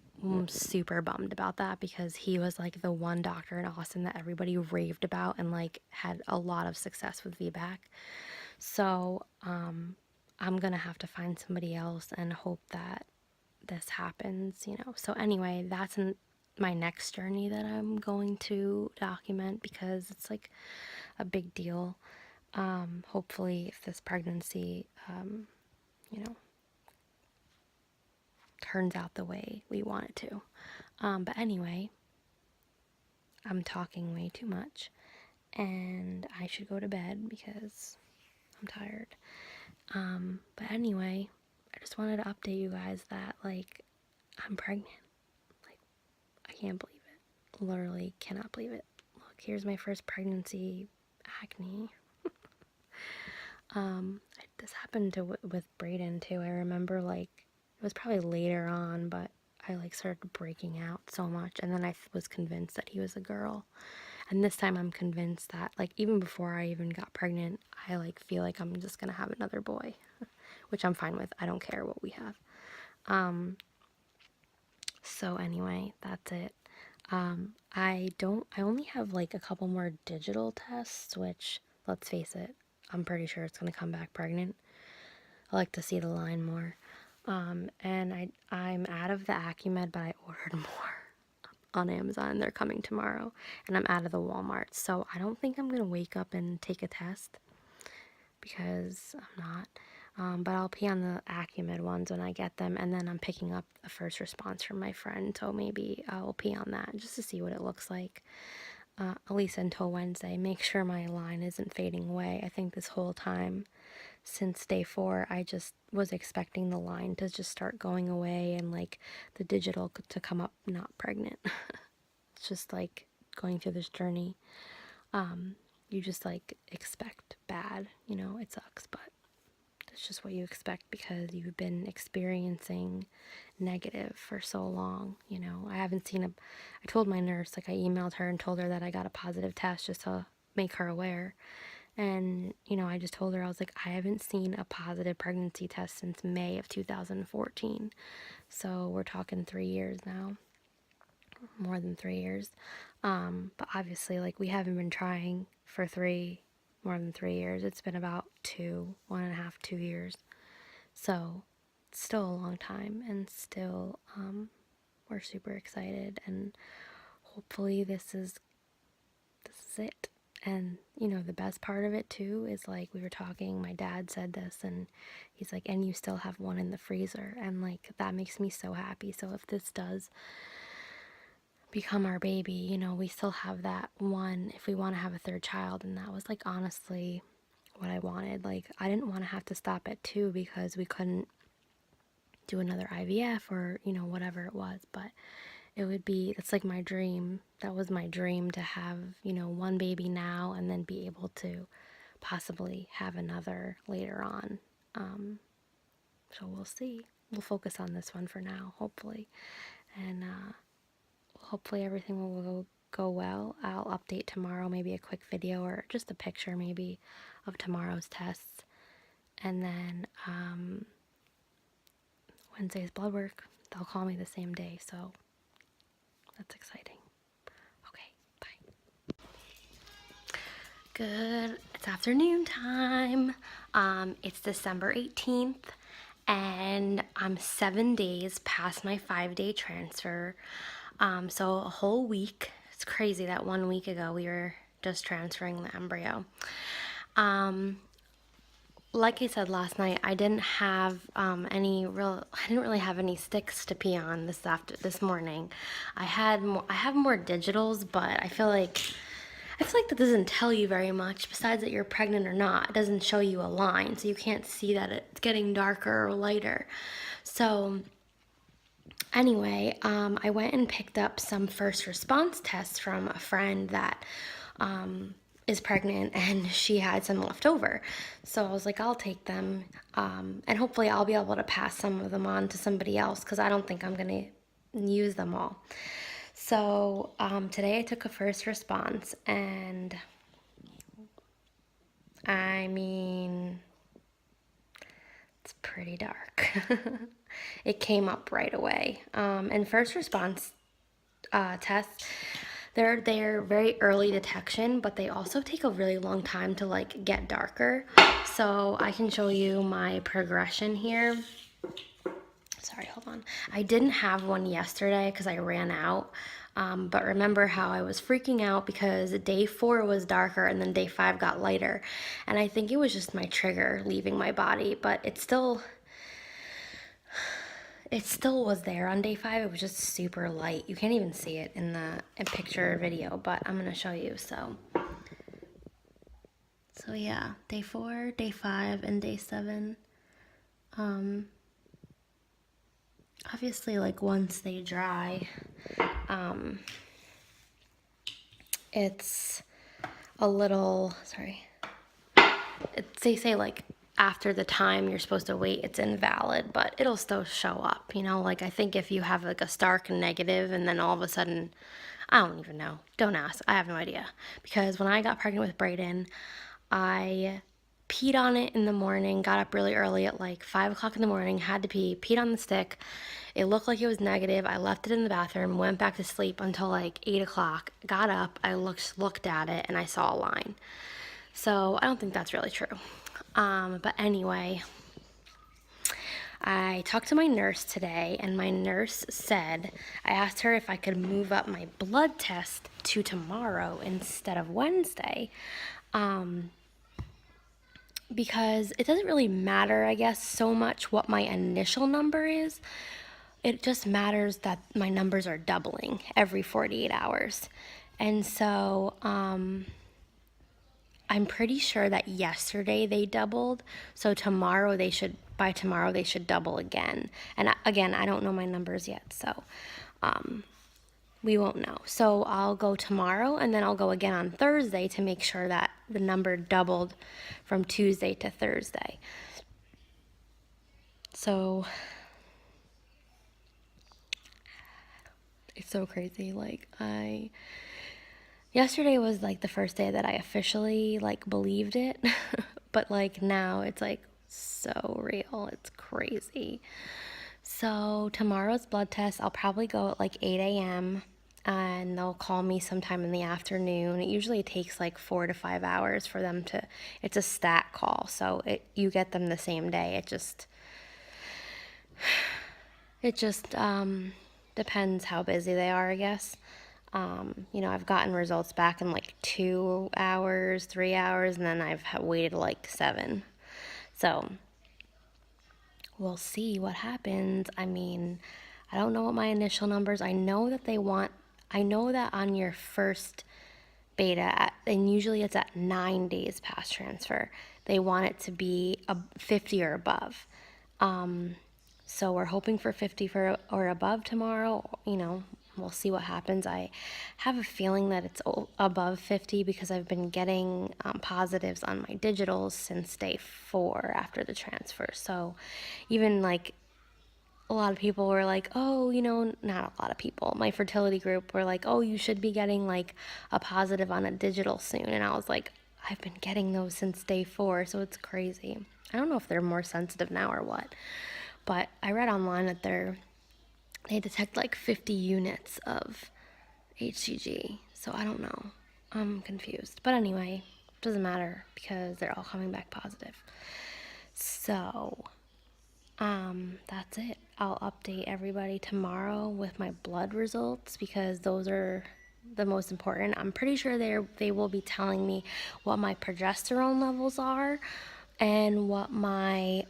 super bummed about that because he was like the one doctor in Austin that everybody raved about and like had a lot of success with VBAC. So I'm gonna have to find somebody else and hope that this happens. So anyway, that's my next journey that I'm going to document because it's like a big deal. Hopefully, if this pregnancy, you know, turns out the way we want it to. But anyway, I'm talking way too much, and I should go to bed because I'm tired. But anyway, I just wanted to update you guys that like I'm pregnant. Like, I can't believe it. Literally cannot believe it. Look, here's my first pregnancy acne. This happened with Brayden too. I remember, like, it was probably later on, but I like started breaking out so much, and then I was convinced that he was a girl. And this time I'm convinced that, like, even before I even got pregnant, I like feel like I'm just gonna have another boy, which I'm fine with. I don't care what we have. So anyway, that's it. I only have like a couple more digital tests, which, let's face it, I'm pretty sure it's gonna come back pregnant. I like to see the line more. And I'm out of the Acumed, but I ordered more on Amazon. They're coming tomorrow, and I'm out of the Walmart. So I don't think I'm gonna wake up and take a test because I'm not. But I'll pee on the Acumed ones when I get them, and then I'm picking up a first response from my friend, so maybe I'll pee on that just to see what it looks like, at least until Wednesday. Make sure my line isn't fading away. I think this whole time since day 4, I just was expecting the line to just start going away and like the digital to come up not pregnant. It's just like going through this journey. You just like expect bad, it sucks, but it's just what you expect because you've been experiencing negative for so long. I haven't seen I told my nurse, like, I emailed her and told her that I got a positive test just to make her aware. And, I just told her, I was like, I haven't seen a positive pregnancy test since May of 2014. So we're talking 3 years now, more than 3 years. But obviously, like, we haven't been trying for more than 3 years. It's been about 1.5, 2 years. So it's still a long time, and still, we're super excited, and hopefully this is it. And, the best part of it too is, like, we were talking, my dad said this, and he's like, and you still have one in the freezer. And, like, that makes me so happy. So if this does become our baby, we still have that one if we want to have a third child. And that was, like, honestly what I wanted. Like, I didn't want to have to stop at 2 because we couldn't do another IVF or, whatever it was. But that's like my dream. That was my dream, to have, one baby now and then be able to possibly have another later on. So we'll see. We'll focus on this one for now, hopefully. And hopefully everything will go well. I'll update tomorrow, maybe a quick video or just a picture maybe of tomorrow's tests. And then Wednesday's blood work. They'll call me the same day, so that's exciting. Okay, bye. Good. It's afternoon time. It's December 18th, and I'm 7 days past my 5-day transfer. So a whole week. It's crazy that 1 week ago we were just transferring the embryo. Like I said last night, I didn't have I didn't really have any sticks to pee on this morning. I have more digitals, but I feel like that doesn't tell you very much besides that you're pregnant or not. It doesn't show you a line, so you can't see that it's getting darker or lighter. So anyway, I went and picked up some first response tests from a friend that is pregnant, and she had some left over. So I was like, I'll take them, and hopefully I'll be able to pass some of them on to somebody else, because I don't think I'm going to use them all. So today I took a first response, and I mean, it's pretty dark. It came up right away. And first response tests, they're very early detection, but they also take a really long time to like get darker. So I can show you my progression here. Sorry, hold on. I didn't have one yesterday because I ran out. But remember how I was freaking out because day 4 was darker and then day 5 got lighter. And I think it was just my trigger leaving my body, but it still was there on day 5. It was just super light. You can't even see it in the picture or video, but I'm going to show you. So yeah, day 4, day 5, and day 7. obviously, like, once they dry, it's a little, sorry, they say, like, after the time you're supposed to wait, it's invalid, but it'll still show up, you know? Like, I think if you have, like, a stark negative and then all of a sudden, I don't even know. Don't ask. I have no idea. Because when I got pregnant with Brayden, I peed on it in the morning, got up really early at like 5 o'clock in the morning, had to pee, peed on the stick. It looked like it was negative. I left it in the bathroom, went back to sleep until like 8 o'clock, got up, I looked at it, and I saw a line. So I don't think that's really true. But anyway, I talked to my nurse today, and my nurse said, I asked her if I could move up my blood test to tomorrow instead of Wednesday. Because it doesn't really matter, I guess, so much what my initial number is. It just matters that my numbers are doubling every 48 hours. And so, I'm pretty sure that yesterday they doubled. So by tomorrow they should double again. And again, I don't know my numbers yet, so we won't know. So I'll go tomorrow, and then I'll go again on Thursday to make sure that the number doubled from Tuesday to Thursday. So it's so crazy. Like, yesterday was like the first day that I officially like believed it, but like now it's like so real. It's crazy. So tomorrow's blood test, I'll probably go at like 8 a.m. and they'll call me sometime in the afternoon. It usually takes like 4 to 5 hours for them to, it's a stat call, so you get them the same day. It just depends how busy they are, I guess. You know, I've gotten results back in like 2 hours, 3 hours, and then I've waited like 7. So we'll see what happens. I mean, I don't know what my initial numbers. I know that on your first beta, and usually it's at 9 days past transfer, they want it to be 50 or above. So we're hoping for 50 or above tomorrow. You know, we'll see what happens. I have a feeling that it's above 50 because I've been getting positives on my digitals since day 4 after the transfer. So even like a lot of people were like, oh, you know, not a lot of people, my fertility group were like, oh, you should be getting like a positive on a digital soon. And I was like, I've been getting those since day 4, so it's crazy. I don't know if they're more sensitive now or what, but I read online that they detect like 50 units of HCG, so I don't know. I'm confused. But anyway, doesn't matter because they're all coming back positive. So, that's it. I'll update everybody tomorrow with my blood results because those are the most important. I'm pretty sure they will be telling me what my progesterone levels are and what my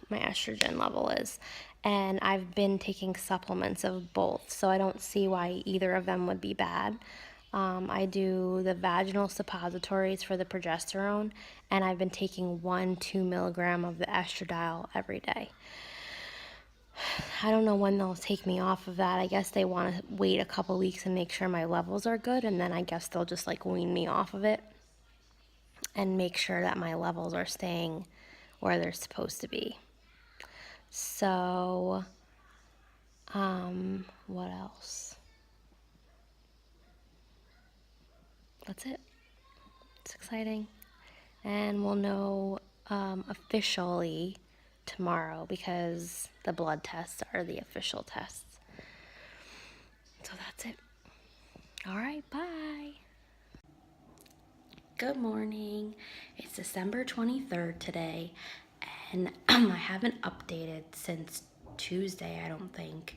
my estrogen level is. And I've been taking supplements of both, so I don't see why either of them would be bad. I do the vaginal suppositories for the progesterone, and I've been taking 2 milligram of the estradiol every day. I don't know when they'll take me off of that. I guess they want to wait a couple weeks and make sure my levels are good, and then I guess they'll just like wean me off of it and make sure that my levels are staying where they're supposed to be. So, what else? That's it. It's exciting. And we'll know officially tomorrow because the blood tests are the official tests. So that's it. All right, bye. Good morning. It's December 23rd today, and I haven't updated since Tuesday, I don't think,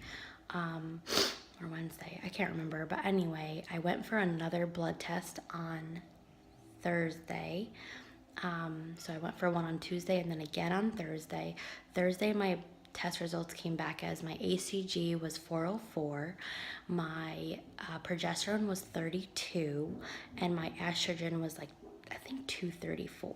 or Wednesday. I can't remember. But anyway, I went for another blood test on Thursday. So I went for one on Tuesday and then again on Thursday. Thursday, my test results came back as my ACG was 404, my progesterone was 32, and my estrogen was like, I think 234.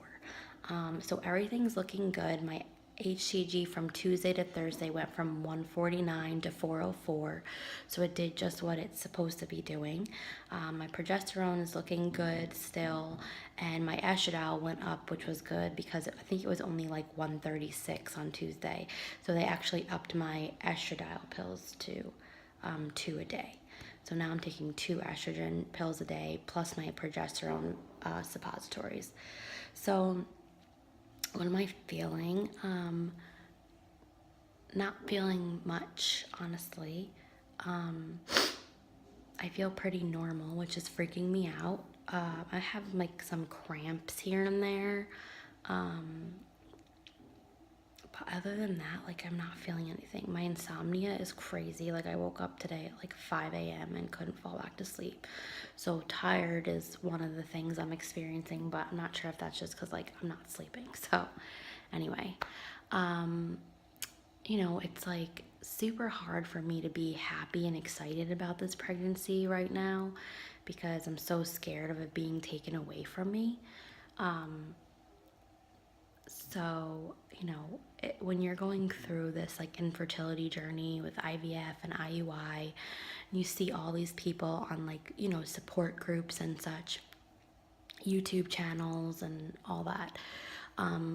So everything's looking good. My HCG from Tuesday to Thursday went from 149 to 404, so it did just what it's supposed to be doing. My progesterone is looking good still, and my estradiol went up, which was good because I think it was only like 136 on Tuesday, so they actually upped my estradiol pills to 2 a day. So now I'm taking 2 estrogen pills a day plus my progesterone suppositories. So what am I feeling? Not feeling much, honestly. I feel pretty normal, which is freaking me out. I have like some cramps here and there. But other than that, like, I'm not feeling anything. My insomnia is crazy. Like, I woke up today at like 5 a.m. and couldn't fall back to sleep. So tired is one of the things I'm experiencing, but I'm not sure if that's just because like I'm not sleeping. So anyway, you know, it's like super hard for me to be happy and excited about this pregnancy right now because I'm so scared of it being taken away from me. So, you know, when you're going through this like infertility journey with IVF and IUI, and you see all these people on like, you know, support groups and such, YouTube channels and all that,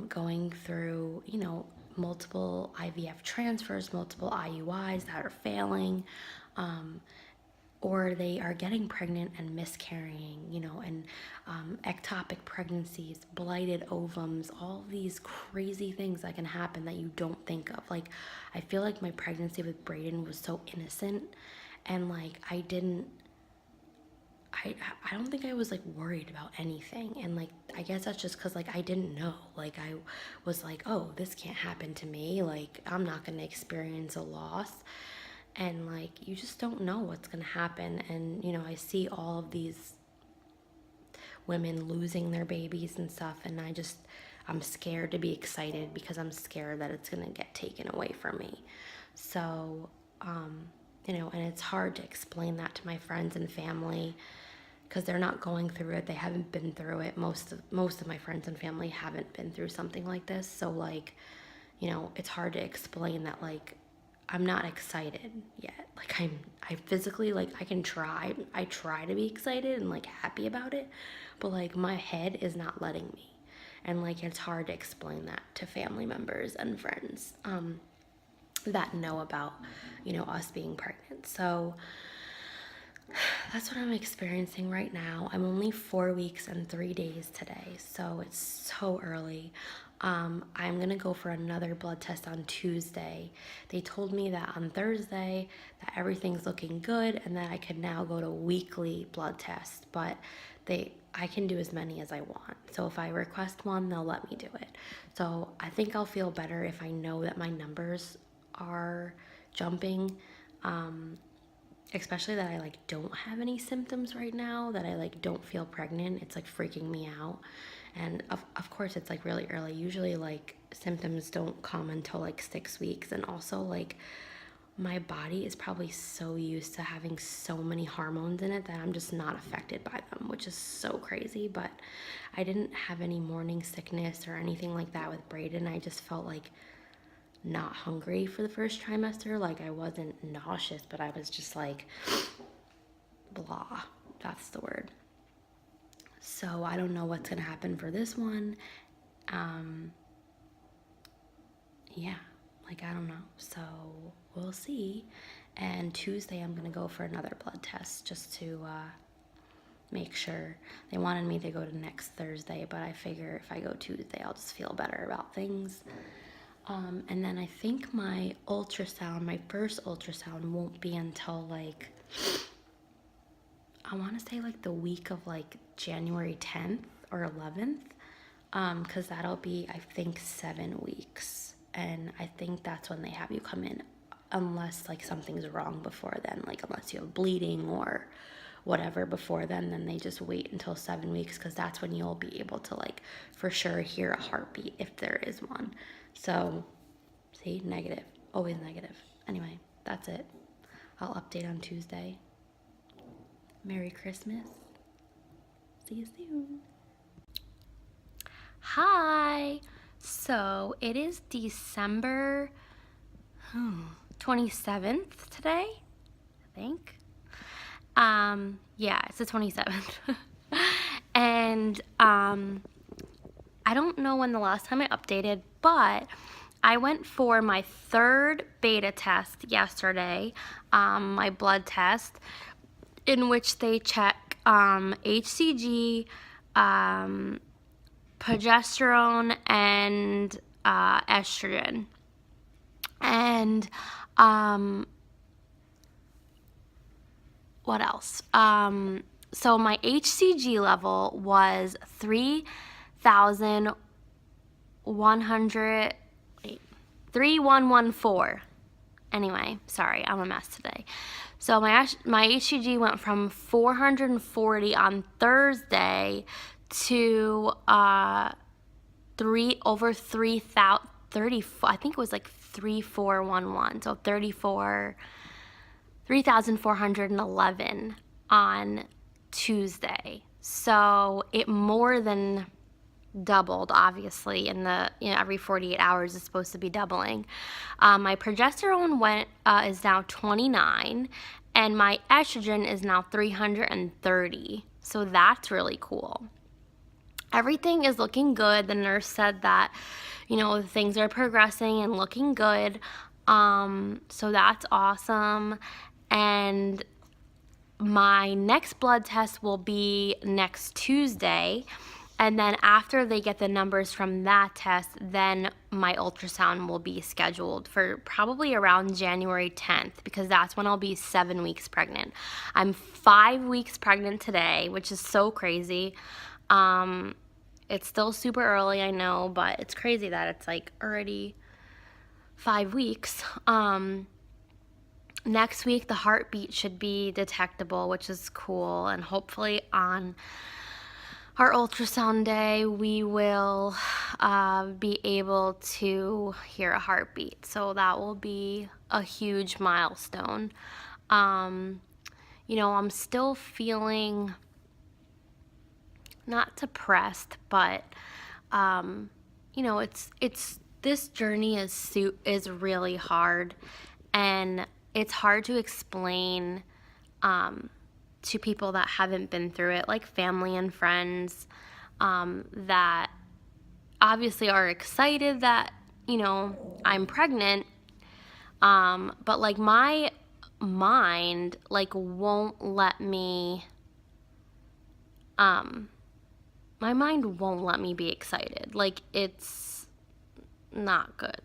going through, you know, multiple IVF transfers, multiple IUIs that are failing, or they are getting pregnant and miscarrying, you know, and ectopic pregnancies, blighted ovums, all these crazy things that can happen that you don't think of. Like, I feel like my pregnancy with Brayden was so innocent, and like I don't think I was like worried about anything. And like, I guess that's just because like I didn't know. Like, I was like, oh, this can't happen to me. Like, I'm not going to experience a loss. And like, you just don't know what's going to happen. And, you know, I see all of these women losing their babies and stuff. And I'm scared to be excited because I'm scared that it's going to get taken away from me. So, you know, and it's hard to explain that to my friends and family because they're not going through it. They haven't been through it. Most of my friends and family haven't been through something like this. So like, you know, it's hard to explain that like I'm not excited yet. Like I physically, like, I try to be excited and like happy about it, but like my head is not letting me. And like, it's hard to explain that to family members and friends that know about, you know, us being pregnant. So that's what I'm experiencing right now. I'm only 4 weeks and 3 days today, so it's so early. I'm gonna go for another blood test on Tuesday. They told me that on Thursday that everything's looking good and that I could now go to weekly blood tests, but I can do as many as I want. So if I request one, they'll let me do it. So I think I'll feel better if I know that my numbers are jumping. Especially that I like don't have any symptoms right now, that I like don't feel pregnant. It's like freaking me out. And of course it's like really early. Usually like symptoms don't come until like 6 weeks. And also like my body is probably so used to having so many hormones in it that I'm just not affected by them, which is so crazy. But I didn't have any morning sickness or anything like that with Brayden. I just felt like not hungry for the first trimester. Like, I wasn't nauseous, but I was just like blah, that's the word. So I don't know what's gonna happen for this one. Yeah, like, I don't know, so we'll see. And Tuesday I'm gonna go for another blood test just to make sure. They wanted me to go to next Thursday, but I figure if I go Tuesday I'll just feel better about things. And then I think my first ultrasound won't be until like, I want to say like the week of like January 10th or 11th, because that'll be, I think, 7 weeks. And I think that's when they have you come in, unless like something's wrong before then, like unless you have bleeding or whatever before then they just wait until 7 weeks, because that's when you'll be able to like for sure hear a heartbeat if there is one. So, see, negative, always negative. Anyway, that's it. I'll update on Tuesday. Merry Christmas. See you soon. Hi. So it is December 27th today, I think. Yeah, it's the 27th. And I don't know when the last time I updated, but I went for my third beta test yesterday, my blood test, in which they check HCG, progesterone, and estrogen. And what else? So my HCG level was 3,100, 3114. Anyway, sorry, I'm a mess today. So my HCG went from 440 on Thursday to over 3,000, 34. I think it was like 3411. So 3,411 on Tuesday. So it more than doubled, obviously, in the, every 48 hours is supposed to be doubling. My progesterone is now 29, and my estrogen is now 330. So that's really cool. Everything is looking good. The nurse said that, things are progressing and looking good. So that's awesome. And my next blood test will be next Tuesday. And then after they get the numbers from that test, then my ultrasound will be scheduled for probably around January 10th, because that's when I'll be 7 weeks pregnant. I'm 5 weeks pregnant today, which is so crazy. It's still super early, I know, but it's crazy that it's like already 5 weeks. Next week, the heartbeat should be detectable, which is cool. And hopefully on our ultrasound day, we will be able to hear a heartbeat. So that will be a huge milestone. I'm still feeling not depressed, but it's this journey is really hard, and it's hard to explain to people that haven't been through it, like family and friends, that obviously are excited that, I'm pregnant, but like my mind won't let me, be excited. Like, it's not good.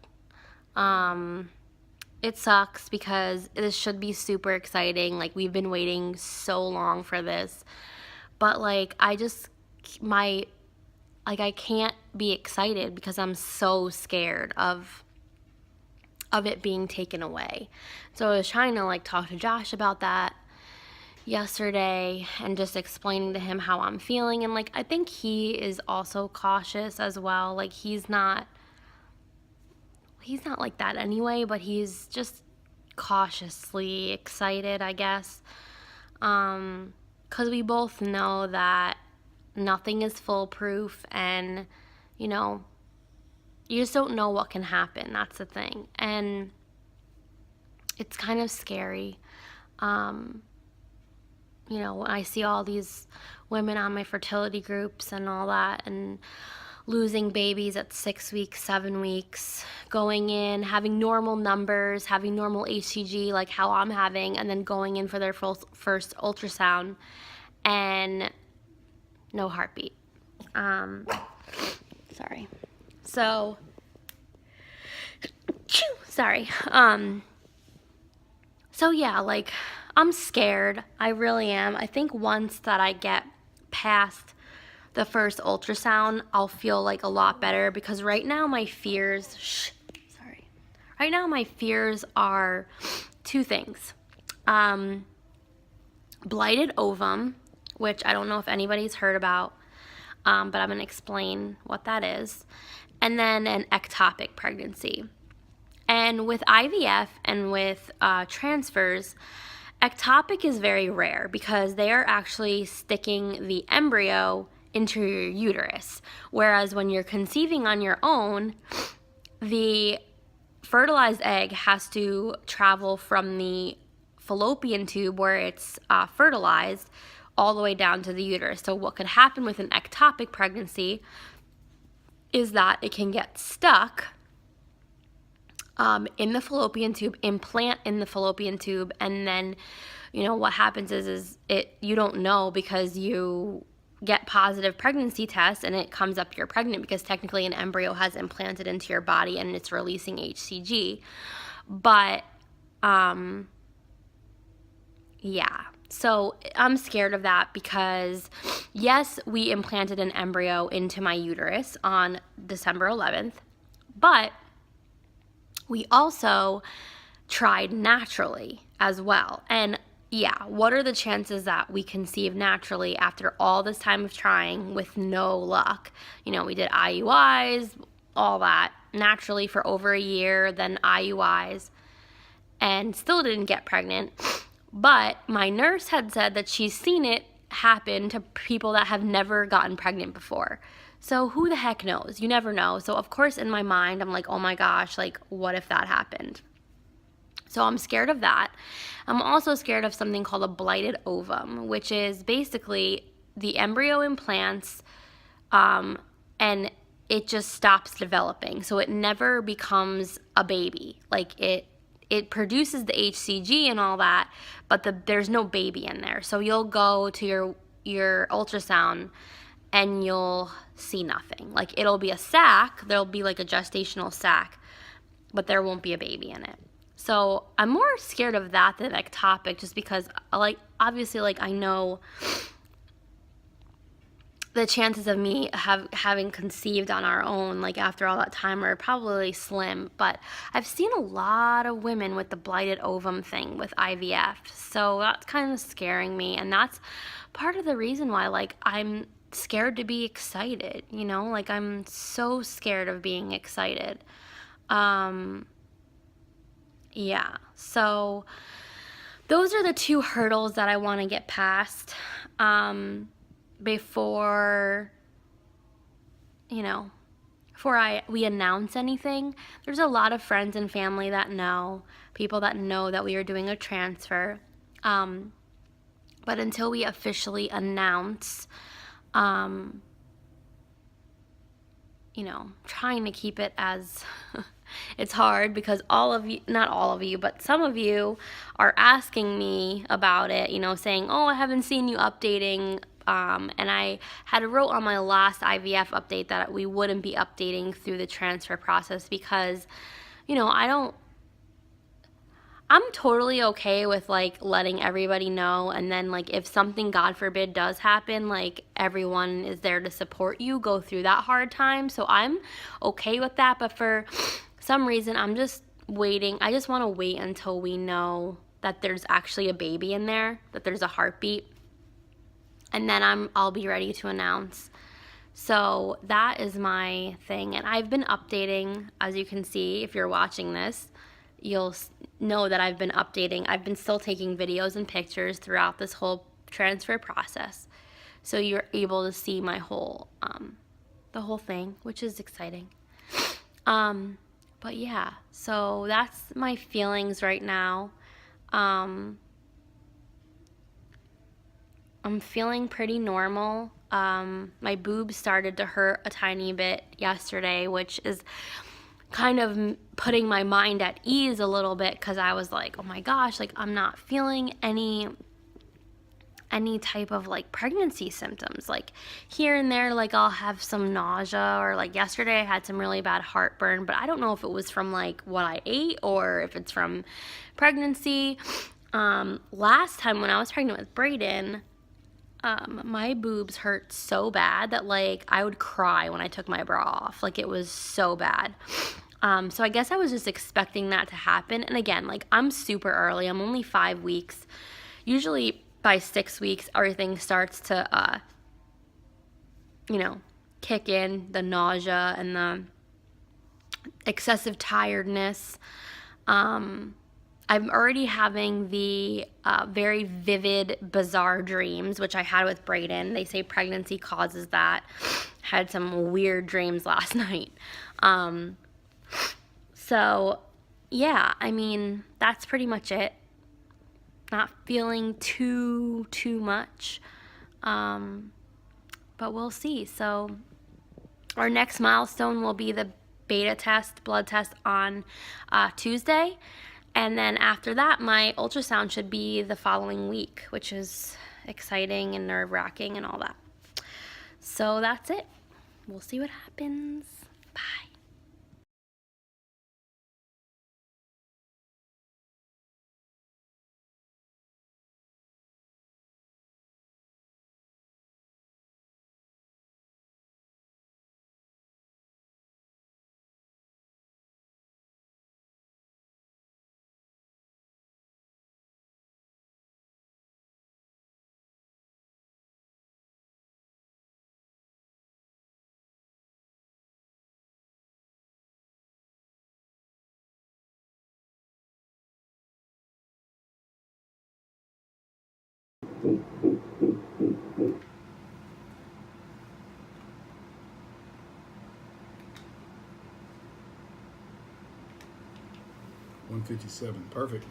It sucks because this should be super exciting. Like, we've been waiting so long for this. But I can't be excited because I'm so scared of it being taken away. So I was trying to talk to Josh about that yesterday and just explaining to him how I'm feeling. And I think he is also cautious as well. He's not like that anyway, but he's just cautiously excited, I guess. 'Cause we both know that nothing is foolproof, and, you just don't know what can happen. That's the thing. And it's kind of scary. When I see all these women on my fertility groups and all that, and losing babies at 6 weeks, 7 weeks, going in, having normal numbers, having normal HCG like how I'm having, and then going in for their first ultrasound and no heartbeat. Sorry. So, sorry. So yeah, I'm scared. I really am. I think once that I get past the first ultrasound, I'll feel a lot better, because right now my fears, right now my fears are two things. Blighted ovum, which I don't know if anybody's heard about, but I'm going to explain what that is. And then an ectopic pregnancy. And with IVF and with transfers, ectopic is very rare because they are actually sticking the embryo into your uterus. Whereas when you're conceiving on your own, the fertilized egg has to travel from the fallopian tube where it's fertilized all the way down to the uterus. So what could happen with an ectopic pregnancy is that it can get stuck in the fallopian tube, implant in the fallopian tube, and then, you know, what happens is you don't know because you get positive pregnancy tests and it comes up you're pregnant because technically an embryo has implanted into your body and it's releasing HCG. But yeah, so I'm scared of that because yes, we implanted an embryo into my uterus on December 11th, but we also tried naturally as well. And yeah, what are the chances that we conceive naturally after all this time of trying with no luck? You know, we did IUIs, all that, naturally for over a year, then IUIs, and still didn't get pregnant. But my nurse had said that she's seen it happen to people that have never gotten pregnant before. So who the heck knows? You never know. So of course in my mind, I'm like, oh my gosh, like what if that happened? So I'm scared of that. I'm also scared of something called a blighted ovum, which is basically the embryo implants and it just stops developing. So it never becomes a baby. Like it produces the HCG and all that, but there's no baby in there. So you'll go to your ultrasound and you'll see nothing. Like it'll be a sac, there'll be like a gestational sac, but there won't be a baby in it. So I'm more scared of that than ectopic, just because like obviously like I know the chances of me having conceived on our own like after all that time are probably slim, but I've seen a lot of women with the blighted ovum thing with IVF, so that's kind of scaring me, and that's part of the reason why like I'm scared to be excited, you know, like I'm so scared of being excited. Yeah, so those are the two hurdles that I want to get past before, you know, before we announce anything. There's a lot of friends and family that know, people that know that we are doing a transfer, but until we officially announce, you know, trying to keep it as it's hard because all of you, not all of you, but some of you are asking me about it, you know, saying, oh, I haven't seen you updating, and I had wrote on my last IVF update that we wouldn't be updating through the transfer process because, you know, I'm totally okay with like letting everybody know, and then like if something, God forbid, does happen, like everyone is there to support you go through that hard time. So I'm okay with that, but for some reason I'm just waiting. I just want to wait until we know that there's actually a baby in there, that there's a heartbeat, and then I'll be ready to announce. So that is my thing, and I've been updating, as you can see if you're watching this. You'll know that I've been updating. I've been still taking videos and pictures throughout this whole transfer process. So you're able to see my whole, the whole thing, which is exciting. But yeah, so that's my feelings right now. I'm feeling pretty normal. My boobs started to hurt a tiny bit yesterday, which is kind of putting my mind at ease a little bit, because I was like, oh my gosh, like I'm not feeling any type of like pregnancy symptoms. Like here and there, like I'll have some nausea, or like yesterday I had some really bad heartburn, but I don't know if it was from like what I ate or if it's from pregnancy. Last time when I was pregnant with Brayden, my boobs hurt so bad that like I would cry when I took my bra off. Like it was so bad. So I guess I was just expecting that to happen. And again, like I'm super early. I'm only 5 weeks. Usually by 6 weeks, everything starts to, you know, kick in, the nausea and the excessive tiredness. I'm already having the very vivid, bizarre dreams, which I had with Brayden. They say pregnancy causes that. Had some weird dreams last night. So, yeah, I mean, that's pretty much it. Not feeling too much. But we'll see. So, our next milestone will be the beta test, blood test on Tuesday. And then after that, my ultrasound should be the following week, which is exciting and nerve-wracking and all that. So that's it. We'll see what happens. Bye. $157. Perfect.